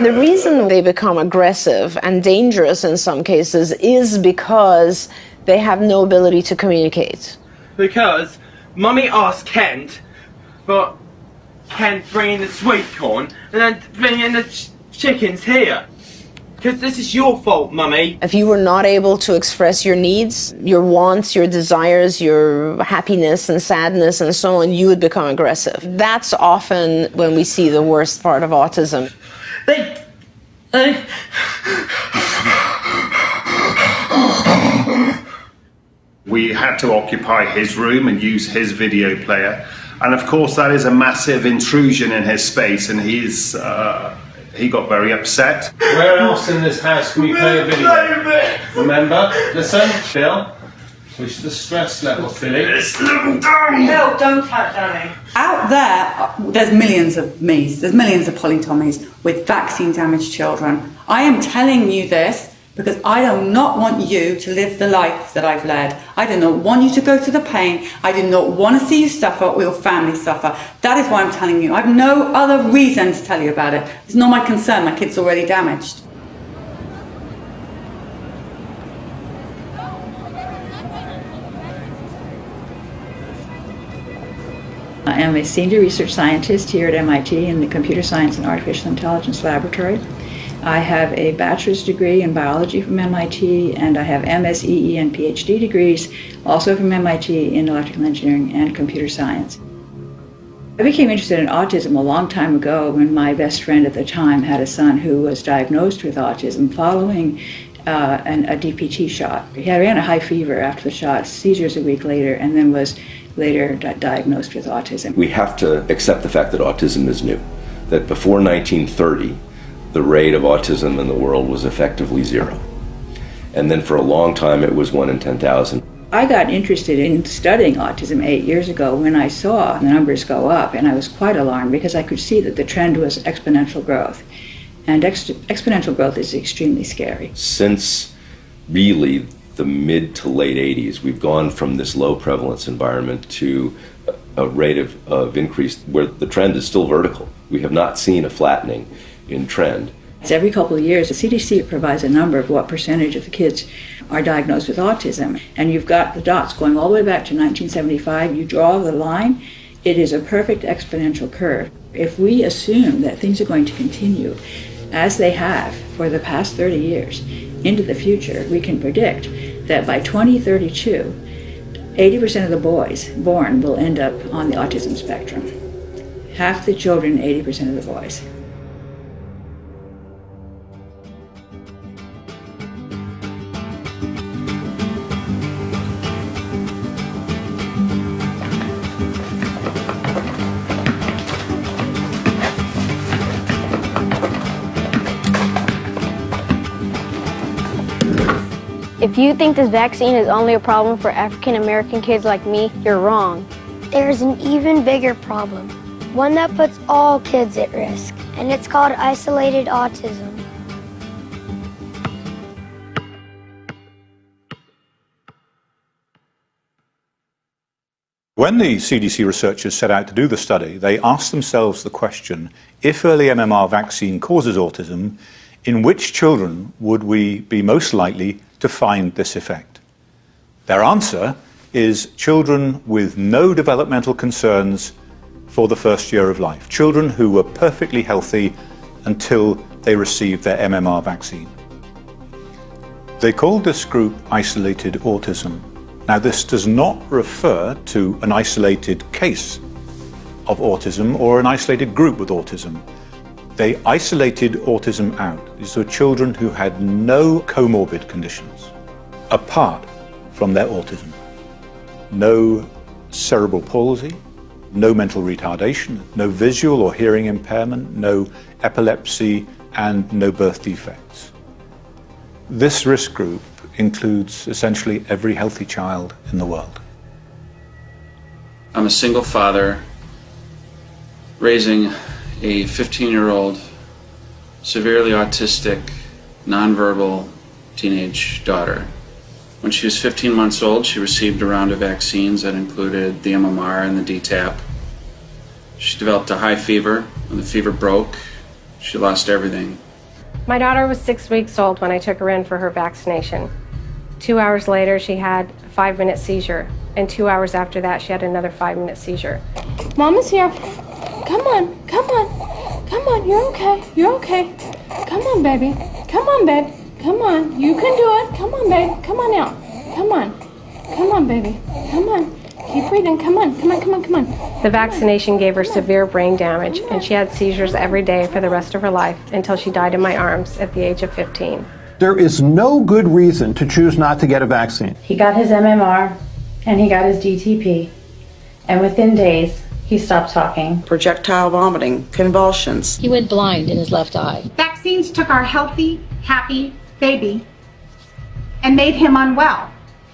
The reason they become aggressive and dangerous in some cases is because they have no ability to communicate. Because Mummy asked Kent for Kent bringing the sweet corn and then bringing the chickens here. Because this is your fault, Mummy. If you were not able to express your needs, your wants, your desires, your happiness and sadness and so on, you would become aggressive. That's often when we see the worst part of autism. We had to occupy his room and use his video player. And of course that is a massive intrusion in his space, and he got very upset. Where else in this house can we play a video? Remember? Listen, Bill. Push the stress level, Philly. It's level down! Bill, don't touch Danny. Out there, there's millions of me's, there's millions of polytomies with vaccine-damaged children. I am telling you this because I do not want you to live the life that I've led. I do not want you to go through the pain. I do not want to see you suffer or your family suffer. That is why I'm telling you. I have no other reason to tell you about it. It's not my concern. My kid's already damaged. I am a senior research scientist here at MIT in the Computer Science and Artificial Intelligence Laboratory. I have a bachelor's degree in biology from MIT, and I have MSEE and PhD degrees also from MIT in electrical engineering and computer science. I became interested in autism a long time ago when my best friend at the time had a son who was diagnosed with autism following a DPT shot. He ran a high fever after the shot, seizures a week later, and then was later diagnosed with autism. We have to accept the fact that autism is new, that before 1930, the rate of autism in the world was effectively zero. And then for a long time, it was 1 in 10,000. I got interested in studying autism 8 years ago when I saw the numbers go up, and I was quite alarmed because I could see that the trend was exponential growth. And exponential growth is extremely scary. Since really the mid to late 80s, we've gone from this low prevalence environment to a rate of increase where the trend is still vertical. We have not seen a flattening in trend. It's every couple of years, the CDC provides a number of what percentage of the kids are diagnosed with autism. And you've got the dots going all the way back to 1975. You draw the line, it is a perfect exponential curve. If we assume that things are going to continue as they have for the past 30 years into the future, we can predict that by 2032, 80% of the boys born will end up on the autism spectrum. Half the children, 80% of the boys. If you think this vaccine is only a problem for African American kids like me, you're wrong. There's an even bigger problem, one that puts all kids at risk, and it's called isolated autism. When the CDC researchers set out to do the study, they asked themselves the question, if early MMR vaccine causes autism, in which children would we be most likely to find this effect? Their answer is children with no developmental concerns for the first year of life, children who were perfectly healthy until they received their MMR vaccine. They called this group isolated autism. Now, this does not refer to an isolated case of autism or an isolated group with autism. They isolated autism out. These were children who had no comorbid conditions apart from their autism. No cerebral palsy, no mental retardation, no visual or hearing impairment, no epilepsy, and no birth defects. This risk group includes essentially every healthy child in the world. I'm a single father raising a 15-year-old, severely autistic, nonverbal teenage daughter. When she was 15 months old, she received a round of vaccines that included the MMR and the DTaP. She developed a high fever. When the fever broke, she lost everything. My daughter was 6 weeks old when I took her in for her vaccination. 2 hours later, she had a 5-minute seizure. And 2 hours after that, she had another 5-minute seizure. Mama's here. Come on, come on, come on, you're okay, you're okay. Come on, baby, come on, babe, come on, you can do it. Come on, babe, come on out, come on, baby, come on. Keep breathing, come on, come on, come on, come on. The vaccination gave her severe brain damage, and she had seizures every day for the rest of her life until she died in my arms at the age of 15. There is no good reason to choose not to get a vaccine. He got his MMR and he got his DTP, and within days, he stopped talking. Projectile vomiting, convulsions. He went blind in his left eye. Vaccines took our healthy, happy baby and made him unwell.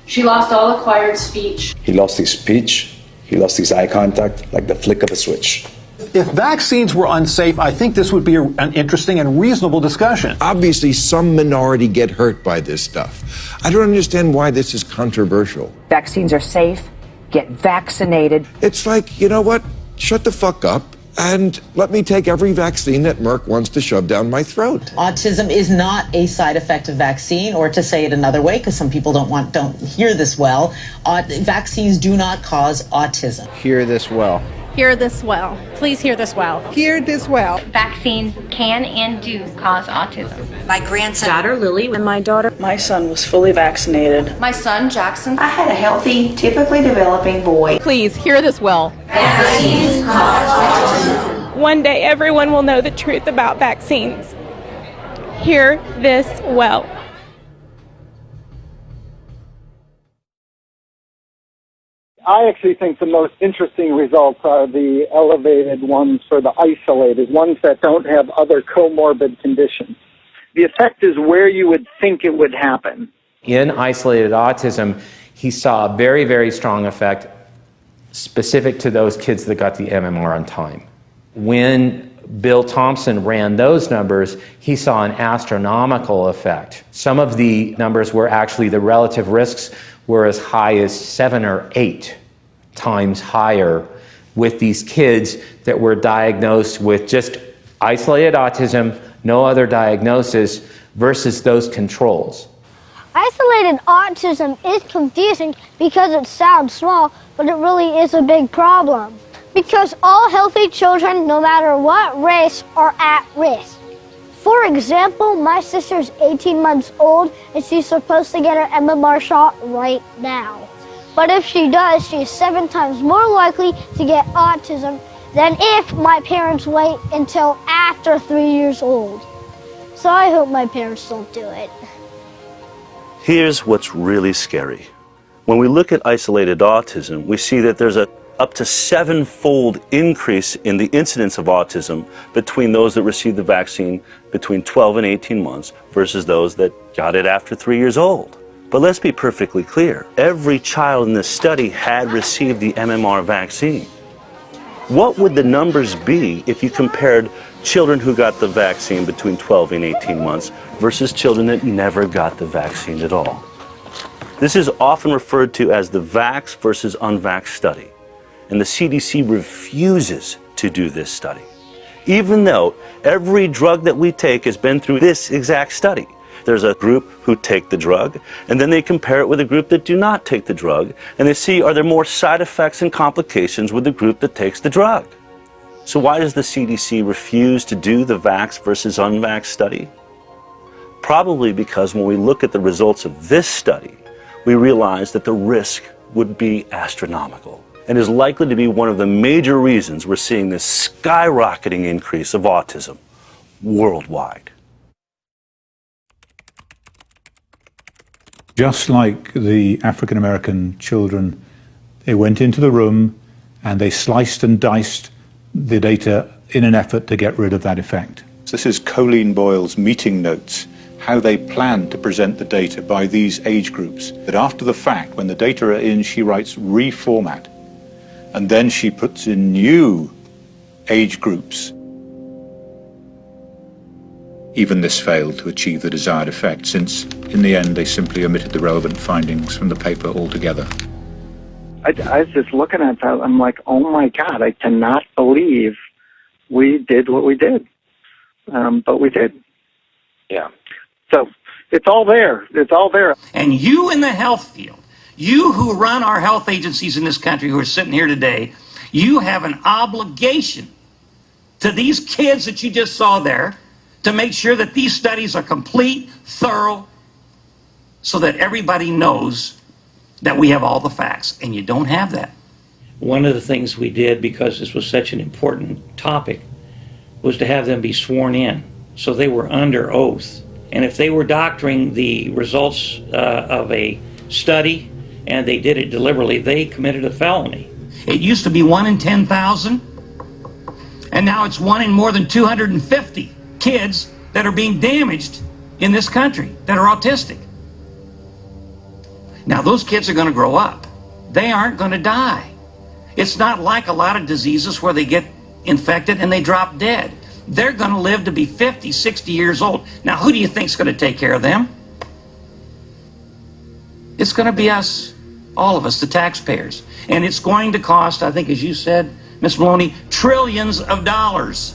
She lost all acquired speech. He lost his speech, he lost his eye contact, like the flick of a switch. If vaccines were unsafe, I think this would be an interesting and reasonable discussion. Obviously, some minority get hurt by this stuff. I don't understand why this is controversial. Vaccines are safe. Get vaccinated. It's like, you know what? Shut the fuck up and let me take every vaccine that Merck wants to shove down my throat. Autism is not a side effect of vaccine, or to say it another way, because some people don't hear this well, vaccines do not cause autism. Hear this well. Hear this well. Please hear this well. Hear this well. Vaccines can and do cause autism. My grandson, Daughter Lily, and my daughter. My son was fully vaccinated. My son, Jackson. I had a healthy, typically developing boy. Please hear this well. Vaccines cause autism. One day everyone will know the truth about vaccines. Hear this well. I actually think the most interesting results are the elevated ones for the isolated, ones that don't have other comorbid conditions. The effect is where you would think it would happen. In isolated autism, he saw a very, very strong effect specific to those kids that got the MMR on time. When Bill Thompson ran those numbers, he saw an astronomical effect. Some of the numbers were actually, the relative risks were as high as 7 or 8 times higher with these kids that were diagnosed with just isolated autism, no other diagnosis, versus those controls. Isolated autism is confusing because it sounds small, but it really is a big problem. Because all healthy children, no matter what race, are at risk. For example, my sister's 18 months old and she's supposed to get her MMR shot right now. But if she does, she's 7 times more likely to get autism than if my parents wait until after 3 years old. So I hope my parents don't do it. Here's what's really scary. When we look at isolated autism, we see that there's a up to 7-fold increase in the incidence of autism between those that received the vaccine between 12 and 18 months versus those that got it after 3 years old. But let's be perfectly clear. Every child in this study had received the MMR vaccine. What would the numbers be if you compared children who got the vaccine between 12 and 18 months versus children that never got the vaccine at all? This is often referred to as the vax versus unvaxxed study. And the CDC refuses to do this study, even though every drug that we take has been through this exact study. There's a group who take the drug, and then they compare it with a group that do not take the drug, and they see are there more side effects and complications with the group that takes the drug. So why does the CDC refuse to do the vax versus unvaxxed study? Probably because when we look at the results of this study, we realize that the risk would be astronomical, and is likely to be one of the major reasons we're seeing this skyrocketing increase of autism worldwide. Just like the African American children, they went into the room and they sliced and diced the data in an effort to get rid of that effect. So this is Colleen Boyle's meeting notes, how they plan to present the data by these age groups. That after the fact, when the data are in, she writes reformat. And then she puts in new age groups. Even this failed to achieve the desired effect, since in the end they simply omitted the relevant findings from the paper altogether. I was just looking at that, I'm like, oh my God, I cannot believe we did what we did. But we did. Yeah. So it's all there. It's all there. And you in the health field, you who run our health agencies in this country who are sitting here today, you have an obligation to these kids that you just saw there to make sure that these studies are complete, thorough, so that everybody knows that we have all the facts, and you don't have that. One of the things we did, because this was such an important topic, was to have them be sworn in. So they were under oath. And if they were doctoring the results of a study and they did it deliberately, they committed a felony. It used to be 1 in 10,000, and now it's 1 in more than 250 kids that are being damaged in this country that are autistic. Now, those kids are going to grow up. They aren't going to die. It's not like a lot of diseases where they get infected and they drop dead. They're going to live to be 50, 60 years old. Now, who do you think is going to take care of them? It's going to be us, all of us, the taxpayers. And it's going to cost, I think, as you said, Ms. Maloney, trillions of dollars.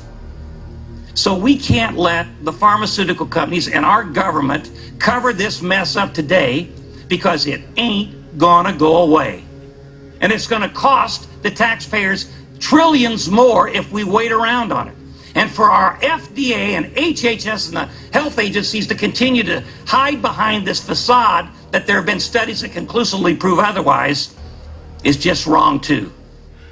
So we can't let the pharmaceutical companies and our government cover this mess up today, because it ain't gonna go away. And it's gonna cost the taxpayers trillions more if we wait around on it. And for our FDA and HHS and the health agencies to continue to hide behind this facade that there have been studies that conclusively prove otherwise is just wrong too.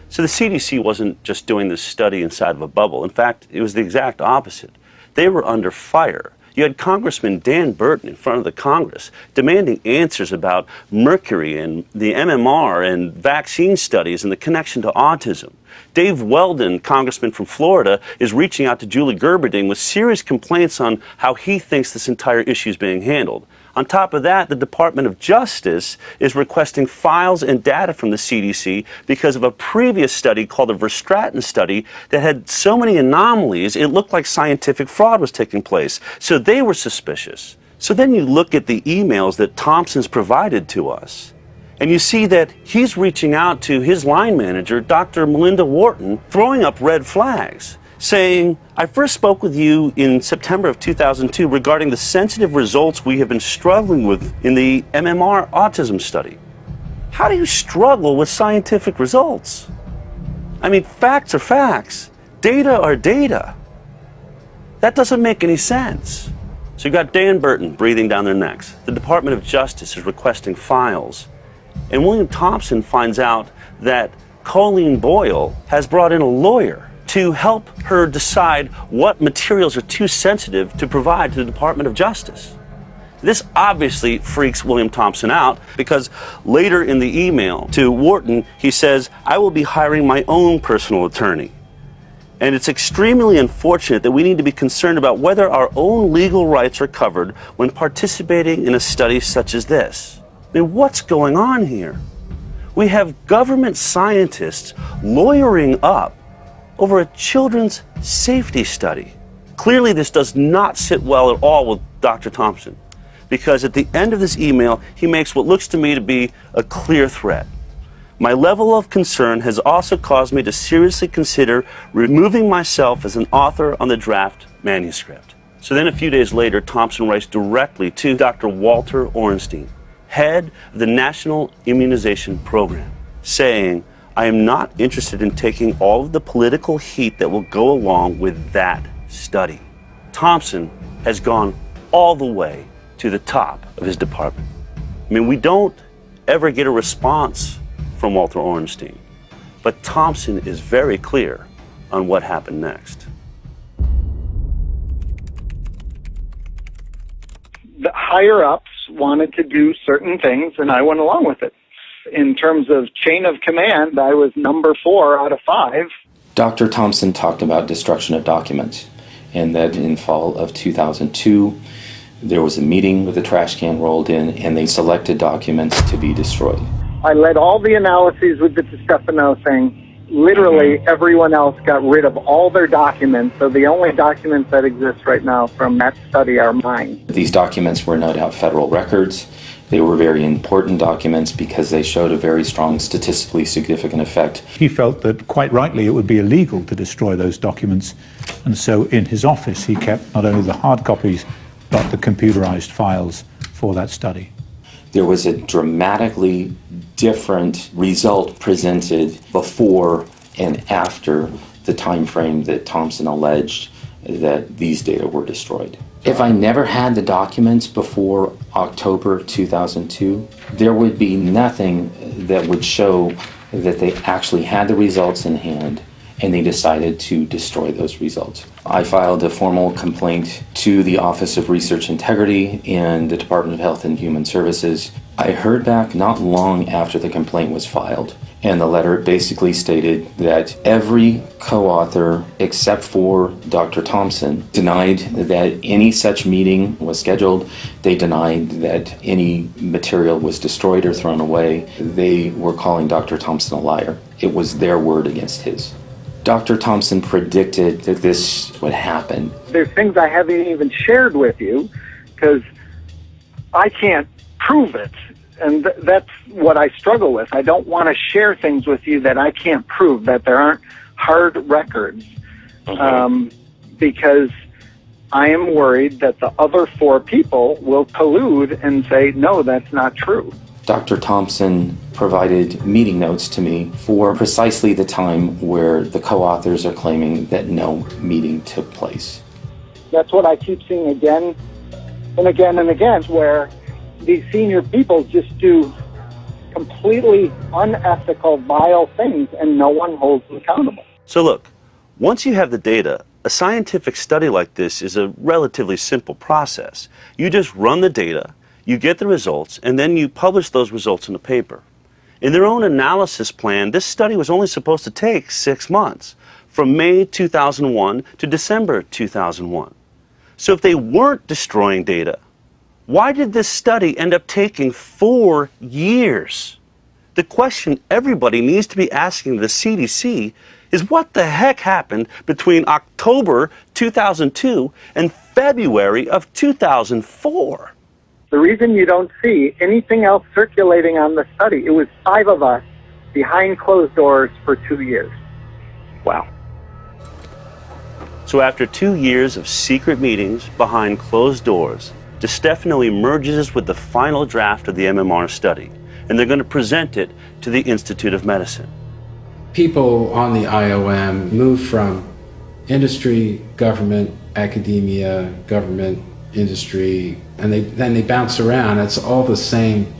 So the CDC wasn't just doing this study inside of a bubble. In fact, it was the exact opposite. They were under fire. You had Congressman Dan Burton in front of the Congress demanding answers about mercury and the MMR and vaccine studies and the connection to autism. Dave Weldon, congressman from Florida, is reaching out to Julie Gerberding with serious complaints on how he thinks this entire issue is being handled. On top of that, the Department of Justice is requesting files and data from the CDC because of a previous study called the Verstraeten study that had so many anomalies it looked like scientific fraud was taking place. So they were suspicious. So then you look at the emails that Thompson's provided to us, and you see that he's reaching out to his line manager, Dr. Melinda Wharton, throwing up red flags, saying, I first spoke with you in September of 2002 regarding the sensitive results we have been struggling with in the MMR autism study. How do you struggle with scientific results? I mean, facts are facts. Data are data. That doesn't make any sense. So you've got Dan Burton breathing down their necks. The Department of Justice is requesting files. And William Thompson finds out that Colleen Boyle has brought in a lawyer to help her decide what materials are too sensitive to provide to the Department of Justice. This obviously freaks William Thompson out, because later in the email to Wharton, he says, I will be hiring my own personal attorney. And it's extremely unfortunate that we need to be concerned about whether our own legal rights are covered when participating in a study such as this. I mean, what's going on here? We have government scientists lawyering up over a children's safety study. Clearly, this does not sit well at all with Dr. Thompson, because at the end of this email, he makes what looks to me to be a clear threat. My level of concern has also caused me to seriously consider removing myself as an author on the draft manuscript. So then a few days later, Thompson writes directly to Dr. Walter Orenstein, head of the National Immunization Program, saying, I am not interested in taking all of the political heat that will go along with that study. Thompson has gone all the way to the top of his department. I mean, we don't ever get a response from Walter Orenstein, but Thompson is very clear on what happened next. The higher-ups wanted to do certain things, and I went along with it. In terms of chain of command, I was number 4 out of 5. Dr. Thompson talked about destruction of documents, and that in fall of 2002, There was a meeting with the trash can rolled in, and they selected documents to be destroyed. I led all the analyses with the DiStefano thing. Literally, everyone else got rid of all their documents, so the only documents that exist right now from that study are mine. These documents were no doubt federal records. They were very important documents because they showed a very strong statistically significant effect. He felt that, quite rightly, it would be illegal to destroy those documents, and so in his office he kept not only the hard copies, but the computerized files for that study. There was a dramatically different result presented before and after the time frame that Thompson alleged that these data were destroyed. If I never had the documents before October 2002, there would be nothing that would show that they actually had the results in hand and they decided to destroy those results. I filed a formal complaint to the Office of Research Integrity in the Department of Health and Human Services. I heard back not long after the complaint was filed, and the letter basically stated that every co-author except for Dr. Thompson denied that any such meeting was scheduled. They denied that any material was destroyed or thrown away. They were calling Dr. Thompson a liar. It was their word against his. Dr. Thompson predicted that this would happen. There's things I haven't even shared with you because I can't prove it. And that's what I struggle with. I don't want to share things with you that I can't prove, that there aren't hard records, because I am worried that the other 4 people will collude and say, no, that's not true. Dr. Thompson provided meeting notes to me for precisely the time where the co-authors are claiming that no meeting took place. That's what I keep seeing again and again and again, where these senior people just do completely unethical, vile things, and no one holds them accountable. So look, once you have the data, a scientific study like this is a relatively simple process. You just run the data, you get the results, and then you publish those results in a paper. In their own analysis plan, this study was only supposed to take 6 months, from May 2001 to December 2001. So if they weren't destroying data, why did this study end up taking 4 years? The question everybody needs to be asking the CDC is what the heck happened between October 2002 and February of 2004? The reason you don't see anything else circulating on the study, it was 5 of us behind closed doors for 2 years. Wow. So after 2 years of secret meetings behind closed doors, DiStefano emerges with the final draft of the MMR study, and they're going to present it to the Institute of Medicine. People on the IOM move from industry, government, academia, government, industry, and then they bounce around. It's all the same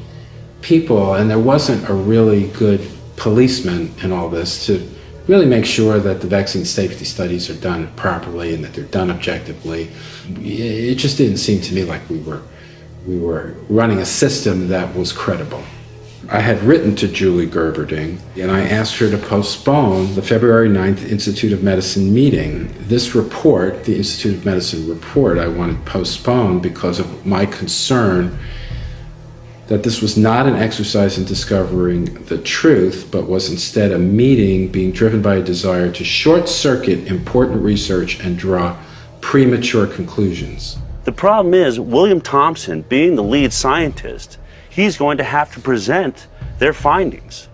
people, and there wasn't a really good policeman in all this to really make sure that the vaccine safety studies are done properly and that they're done objectively. It just didn't seem to me like we were running a system that was credible. I had written to Julie Gerberding, and I asked her to postpone the February 9th Institute of Medicine meeting. This report, the Institute of Medicine report, I wanted postponed because of my concern that this was not an exercise in discovering the truth, but was instead a meeting being driven by a desire to short-circuit important research and draw premature conclusions. The problem is, William Thompson, being the lead scientist, he's going to have to present their findings.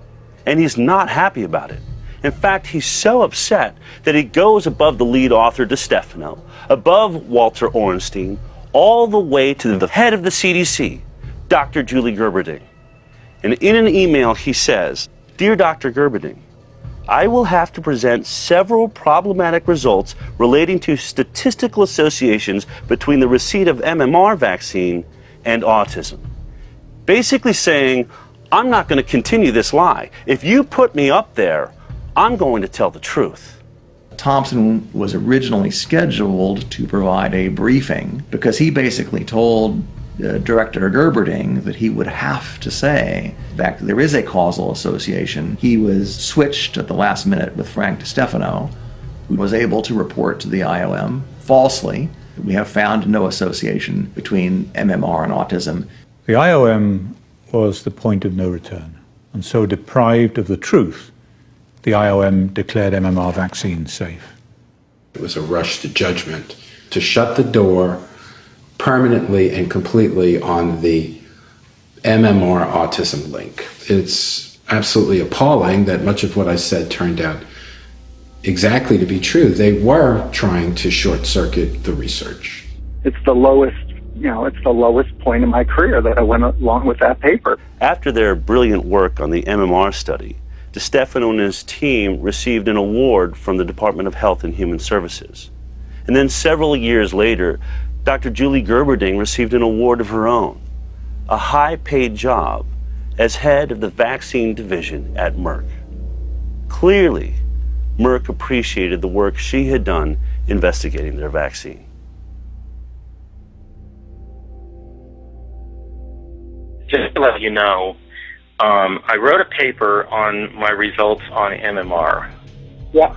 And he's not happy about it. In fact, he's so upset that he goes above the lead author, DiStefano, above Walter Orenstein, all the way to the head of the CDC, Dr. Julie Gerberding. And in an email, he says, "Dear Dr. Gerberding, I will have to present several problematic results relating to statistical associations between the receipt of MMR vaccine and autism." Basically saying, I'm not going to continue this lie. If you put me up there, I'm going to tell the truth. Thompson was originally scheduled to provide a briefing because he basically told Director Gerberding that he would have to say that there is a causal association. He was switched at the last minute with Frank DiStefano, who was able to report to the IOM falsely We have found no association between MMR and autism. The IOM was the point of no return, and so deprived of the truth, the IOM declared MMR vaccine safe. It was a rush to judgment to shut the door permanently and completely on the MMR autism link. It's absolutely appalling that much of what I said turned out exactly to be true. They were trying to short circuit the research. It's the lowest point in my career that I went along with that paper. After their brilliant work on the MMR study, DeStefano and his team received an award from the Department of Health and Human Services. And then several years later, Dr. Julie Gerberding received an award of her own, a high-paid job as head of the vaccine division at Merck. Clearly, Merck appreciated the work she had done investigating their vaccine. Just to let you know, I wrote a paper on my results on MMR. Yeah.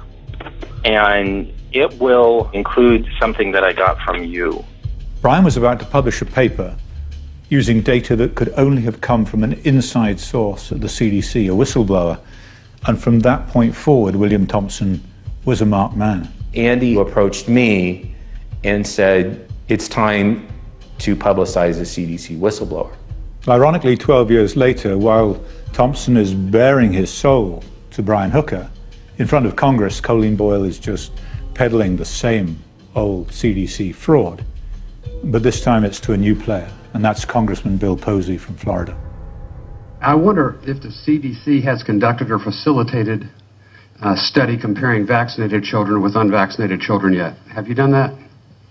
And it will include something that I got from you. Brian was about to publish a paper using data that could only have come from an inside source at the CDC, a whistleblower. And from that point forward, William Thompson was a marked man. Andy approached me and said, it's time to publicize a CDC whistleblower. Ironically, 12 years later, while Thompson is bearing his soul to Brian Hooker, in front of Congress, Colleen Boyle is just peddling the same old CDC fraud. But this time it's to a new player, and that's Congressman Bill Posey from Florida. I wonder if the CDC has conducted or facilitated a study comparing vaccinated children with unvaccinated children yet. Have you done that?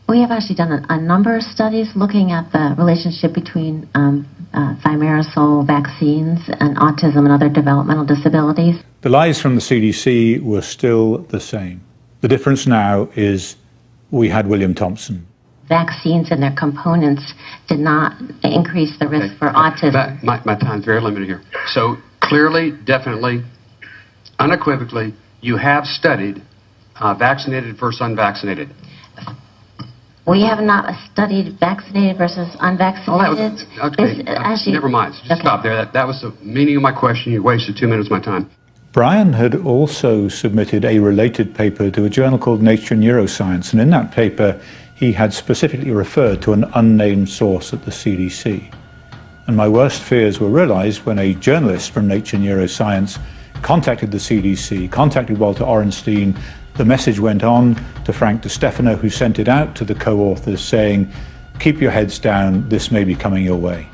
We have actually done a number of studies looking at the relationship between thimerosal vaccines and autism and other developmental disabilities. The lies from the CDC were still the same. The difference now is we had William Thompson. Vaccines and their components did not increase the risk for autism. My time's very limited here. So clearly, definitely, unequivocally, you have studied vaccinated versus unvaccinated. We have not studied vaccinated versus unvaccinated. Never mind. Just stop there. That was the meaning of my question. You wasted 2 minutes of my time. Brian had also submitted a related paper to a journal called Nature Neuroscience, and in that paper he had specifically referred to an unnamed source at the CDC. And my worst fears were realized when a journalist from Nature Neuroscience contacted the CDC, contacted Walter Orenstein. The message went on to Frank DeStefano, who sent it out to the co-authors saying, keep your heads down, this may be coming your way.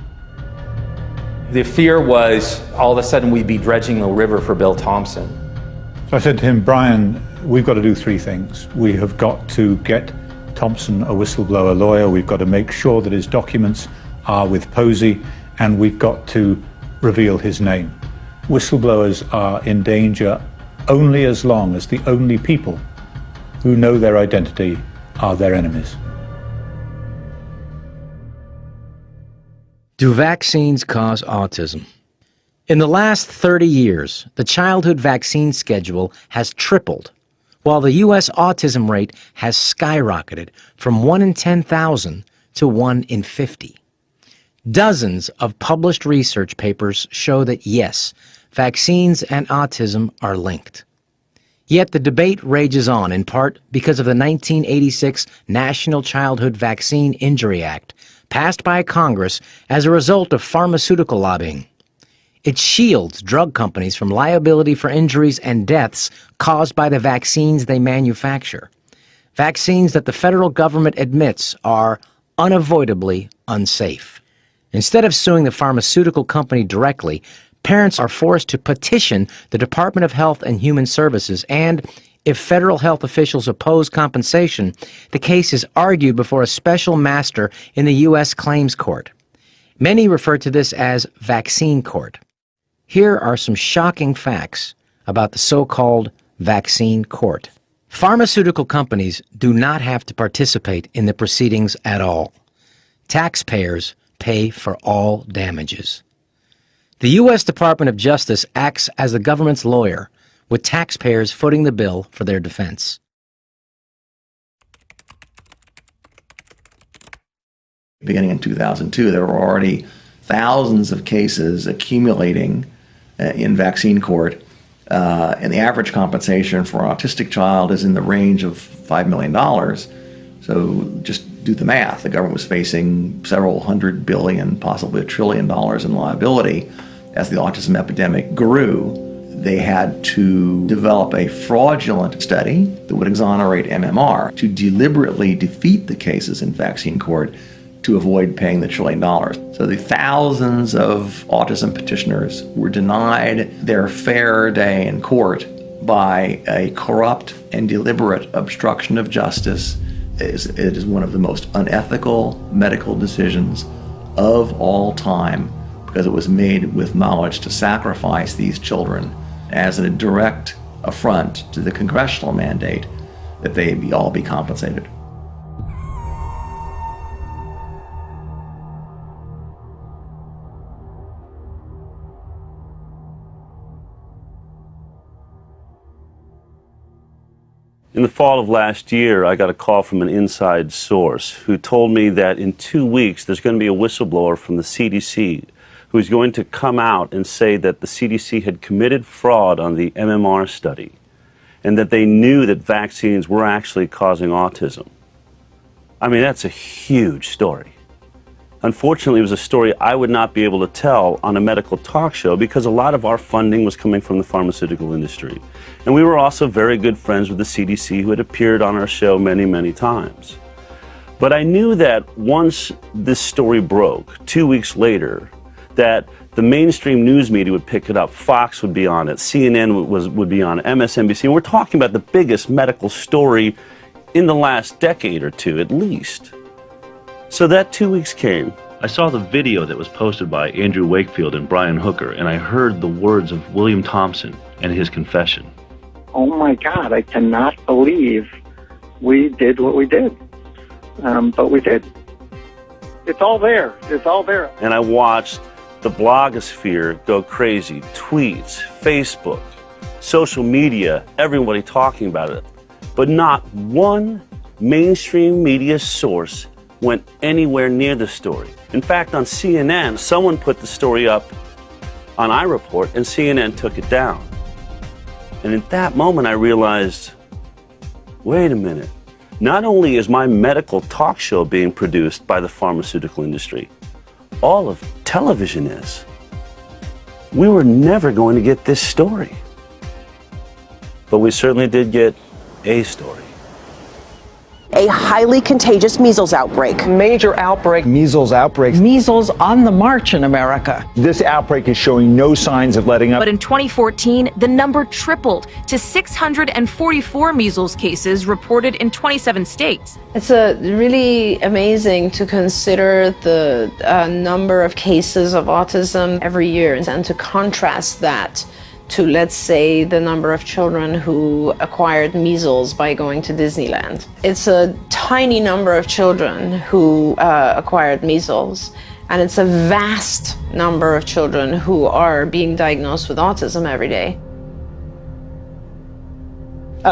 The fear was all of a sudden we'd be dredging the river for Bill Thompson. So I said to him, Brian, we've got to do three things. We have got to get Thompson a whistleblower lawyer, we've got to make sure that his documents are with Posey, and we've got to reveal his name. Whistleblowers are in danger only as long as the only people who know their identity are their enemies. Do vaccines cause autism? In the last 30 years, the childhood vaccine schedule has tripled, while the U.S. autism rate has skyrocketed from 1 in 10,000 to 1 in 50. Dozens of published research papers show that yes, vaccines and autism are linked. Yet the debate rages on in part because of the 1986 National Childhood Vaccine Injury Act, passed by Congress as a result of pharmaceutical lobbying. It shields drug companies from liability for injuries and deaths caused by the vaccines they manufacture. Vaccines that the federal government admits are unavoidably unsafe. Instead of suing the pharmaceutical company directly, parents are forced to petition the Department of Health and Human Services, and if federal health officials oppose compensation, the case is argued before a special master in the U.S. Claims Court. Many refer to this as vaccine court. Here are some shocking facts about the so-called vaccine court. Pharmaceutical companies do not have to participate in the proceedings at all. Taxpayers pay for all damages. The U.S. Department of Justice acts as the government's lawyer, with taxpayers footing the bill for their defense. Beginning in 2002, there were already thousands of cases accumulating in vaccine court, and the average compensation for an autistic child is in the range of $5 million. So just do the math. The government was facing several $100 billion, possibly $1 trillion in liability as the autism epidemic grew. They had to develop a fraudulent study that would exonerate MMR to deliberately defeat the cases in vaccine court to avoid paying the $1 trillion. So the thousands of autism petitioners were denied their fair day in court by a corrupt and deliberate obstruction of justice. It is one of the most unethical medical decisions of all time, because it was made with knowledge to sacrifice these children as a direct affront to the congressional mandate that they all be compensated. In the fall of last year, I got a call from an inside source who told me that in 2 weeks there's going to be a whistleblower from the CDC who's going to come out and say that the CDC had committed fraud on the MMR study and that they knew that vaccines were actually causing autism. I mean, that's a huge story. Unfortunately, it was a story I would not be able to tell on a medical talk show because a lot of our funding was coming from the pharmaceutical industry. And we were also very good friends with the CDC, who had appeared on our show many, many times. But I knew that once this story broke, 2 weeks later, that the mainstream news media would pick it up. Fox would be on it, CNN would be on it, MSNBC. And we're talking about the biggest medical story in the last decade or two, at least. So that 2 weeks came. I saw the video that was posted by Andrew Wakefield and Brian Hooker, and I heard the words of William Thompson and his confession. Oh my God, I cannot believe we did what we did. But we did. It's all there. It's all there. And I watched the blogosphere go crazy. Tweets, Facebook, social media, everybody talking about it. But not one mainstream media source went anywhere near the story. In fact, on CNN, someone put the story up on iReport, and CNN took it down. And at that moment, I realized, wait a minute. Not only is my medical talk show being produced by the pharmaceutical industry, all of television is. We were never going to get this story. But we certainly did get a story. A highly contagious measles outbreak. Major outbreak. Measles outbreaks. Measles on the march in America. This outbreak is showing no signs of letting up. But in 2014, the number tripled to 644 measles cases reported in 27 states. It's really amazing to consider the number of cases of autism every year and to contrast that to, let's say, the number of children who acquired measles by going to Disneyland. It's a tiny number of children who acquired measles, and it's a vast number of children who are being diagnosed with autism every day.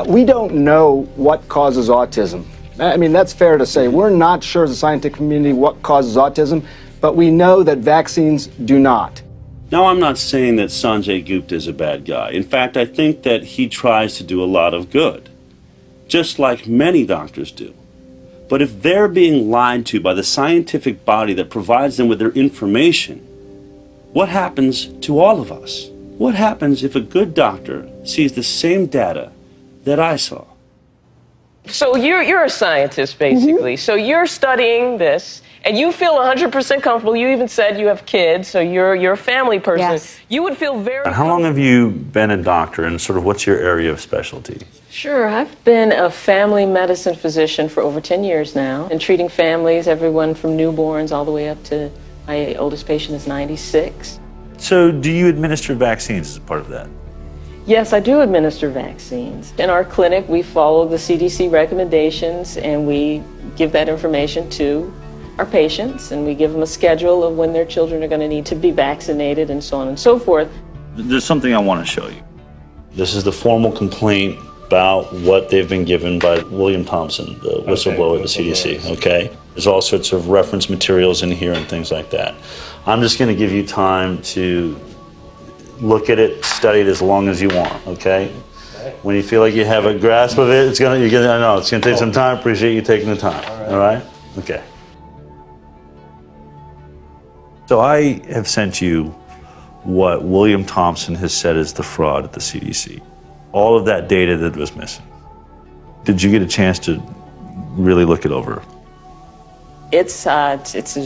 We don't know what causes autism. I mean, that's fair to say. We're not sure as a scientific community what causes autism, but we know that vaccines do not. Now, I'm not saying that Sanjay Gupta is a bad guy. In fact, I think that he tries to do a lot of good, just like many doctors do. But if they're being lied to by the scientific body that provides them with their information, what happens to all of us? What happens if a good doctor sees the same data that I saw? So you're a scientist, basically. So you're studying this, and you feel 100% comfortable. You even said you have kids, so you're a family person. Yes. You would feel very How long have you been a doctor, and sort of what's your area of specialty? Sure. I've been a family medicine physician for over 10 years now, and treating families, everyone from newborns all the way up to my oldest patient is 96. So do you administer vaccines as a part of that? Yes, I do administer vaccines. In our clinic, we follow the CDC recommendations, and we give that information to our patients, and we give them a schedule of when their children are going to need to be vaccinated and so on and so forth. There's something I want to show you. This is the formal complaint about what they've been given by William Thompson, the whistleblower at the CDC, okay? There's all sorts of reference materials in here and things like that. I'm just going to give you time to look at it, study it as long as you want, okay? When you feel like you have a grasp of it, I know it's going to take some time. Appreciate you taking the time, all right? Okay. So I have sent you what William Thompson has said is the fraud at the CDC. All of that data that was missing. Did you get a chance to really look it over? It's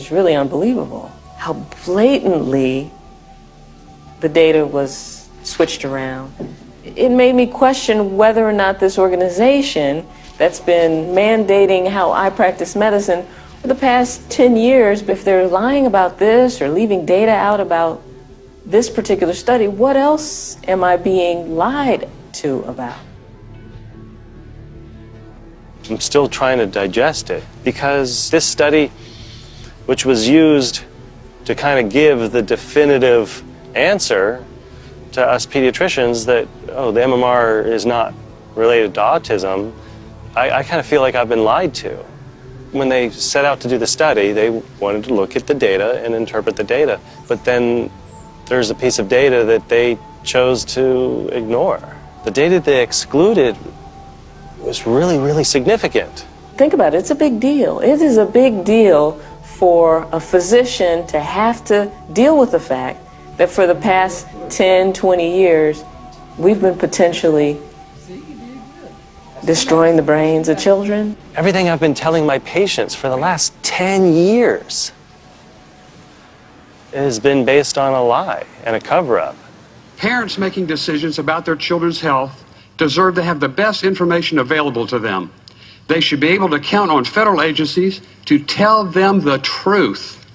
really unbelievable how blatantly the data was switched around. It made me question whether or not this organization that's been mandating how I practice medicine for the past 10 years, if they're lying about this or leaving data out about this particular study, what else am I being lied to about? I'm still trying to digest it, because this study, which was used to kind of give the definitive answer to us pediatricians that, oh, the MMR is not related to autism, I kind of feel like I've been lied to. When they set out to do the study, they wanted to look at the data and interpret the data, but then there's a piece of data that they chose to ignore. The data they excluded was really, really significant. Think about it, it's a big deal. It is a big deal for a physician to have to deal with the fact that for the past 10, 20 years, we've been potentially destroying the brains of children. Everything I've been telling my patients for the last 10 years has been based on a lie and a cover-up. Parents making decisions about their children's health deserve to have the best information available to them. They should be able to count on federal agencies to tell them the truth.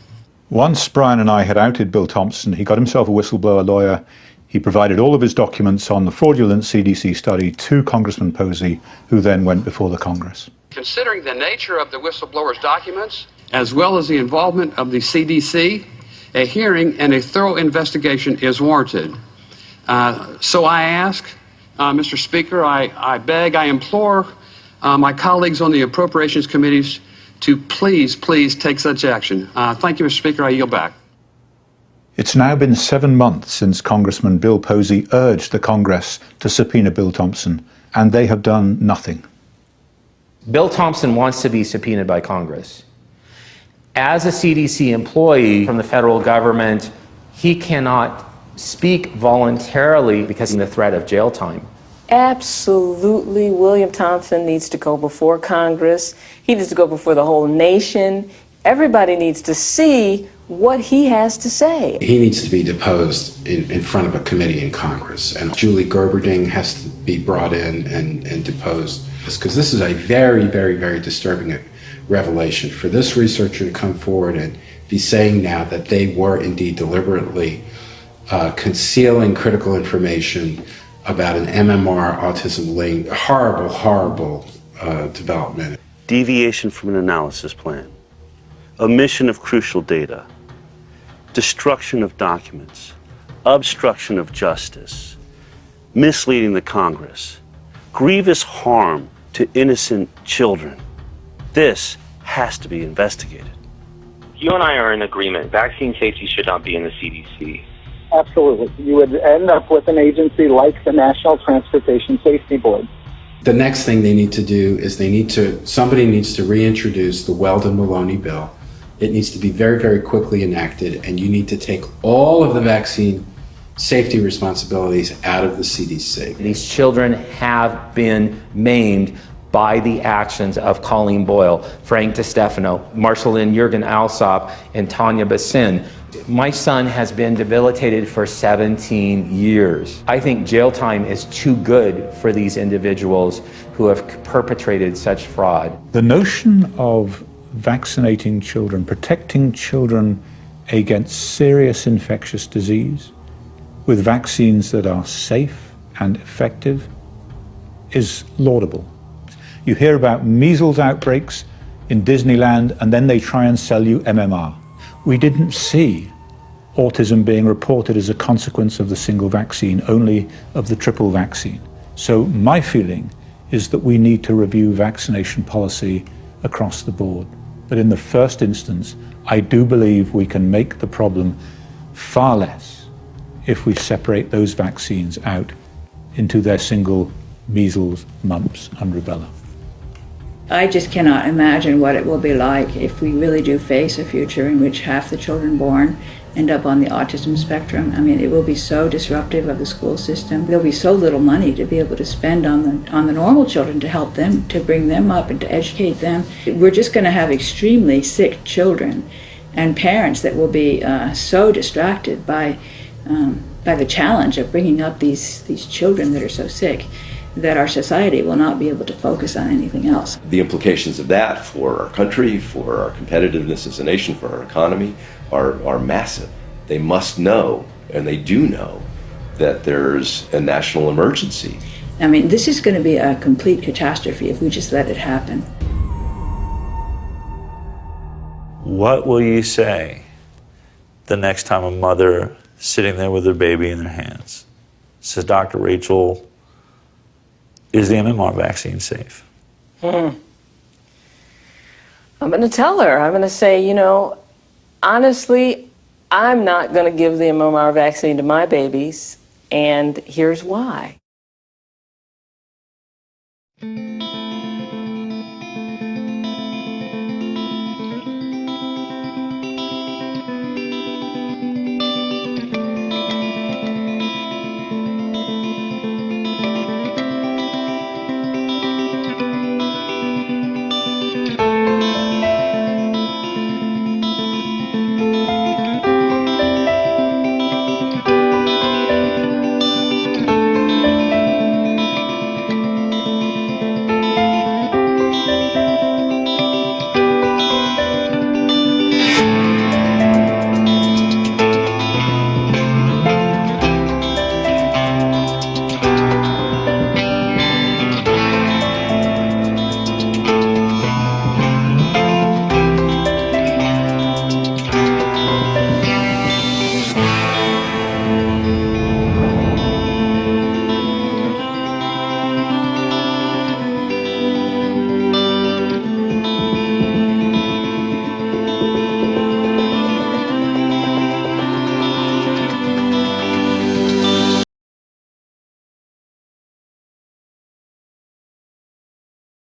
Once Brian and I had outed Bill Thompson, he got himself a whistleblower lawyer. He provided all of his documents on the fraudulent CDC study to Congressman Posey, who then went before the Congress. Considering the nature of the whistleblower's documents, as well as the involvement of the CDC, a hearing and a thorough investigation is warranted. So I ask, Mr. Speaker, I beg, I implore my colleagues on the appropriations committees to please take such action. Thank you, Mr. Speaker. I yield back. It's now been 7 months since Congressman Bill Posey urged the Congress to subpoena Bill Thompson, and they have done nothing. Bill Thompson wants to be subpoenaed by Congress. As a CDC employee from the federal government, he cannot speak voluntarily because of the threat of jail time. Absolutely, William Thompson needs to go before Congress. He needs to go before the whole nation. Everybody needs to see what he has to say. He needs to be deposed in front of a committee in Congress, and Julie Gerberding has to be brought in and deposed, because this is a very, very, very disturbing revelation. For this researcher to come forward and be saying now that they were indeed deliberately concealing critical information about an MMR autism link, horrible development. Deviation from an analysis plan, omission of crucial data, destruction of documents, obstruction of justice, misleading the Congress, grievous harm to innocent children. This has to be investigated. You and I are in agreement. Vaccine safety should not be in the CDC. Absolutely. You would end up with an agency like the National Transportation Safety Board. The next thing they need to do is somebody needs to reintroduce the Weldon-Maloney bill. It needs to be very, very quickly enacted, and you need to take all of the vaccine safety responsibilities out of the CDC. These children have been maimed by the actions of Colleen Boyle, Frank DiStefano, Marceline Jurgen Alsop, and Tanya Bassin. My son has been debilitated for 17 years. I think jail time is too good for these individuals who have perpetrated such fraud. The notion of vaccinating children, protecting children against serious infectious disease with vaccines that are safe and effective is laudable. You hear about measles outbreaks in Disneyland, and then they try and sell you MMR. We didn't see autism being reported as a consequence of the single vaccine, only of the triple vaccine. So my feeling is that we need to review vaccination policy across the board. But in the first instance, I do believe we can make the problem far less if we separate those vaccines out into their single measles, mumps, and rubella. I just cannot imagine what it will be like if we really do face a future in which half the children born end up on the autism spectrum. I mean, it will be so disruptive of the school system. There'll be so little money to be able to spend on the normal children to help them, to bring them up and to educate them. We're just going to have extremely sick children and parents that will be so distracted by the challenge of bringing up these children that are so sick that our society will not be able to focus on anything else. The implications of that for our country, for our competitiveness as a nation, for our economy are massive. They must know, and they do know, that there's a national emergency. I mean, this is going to be a complete catastrophe if we just let it happen. What will you say the next time a mother sitting there with her baby in their hands says, Dr. Rachel, is the MMR vaccine safe? I'm going to tell her. I'm going to say, you know, honestly, I'm not going to give the MMR vaccine to my babies, and here's why.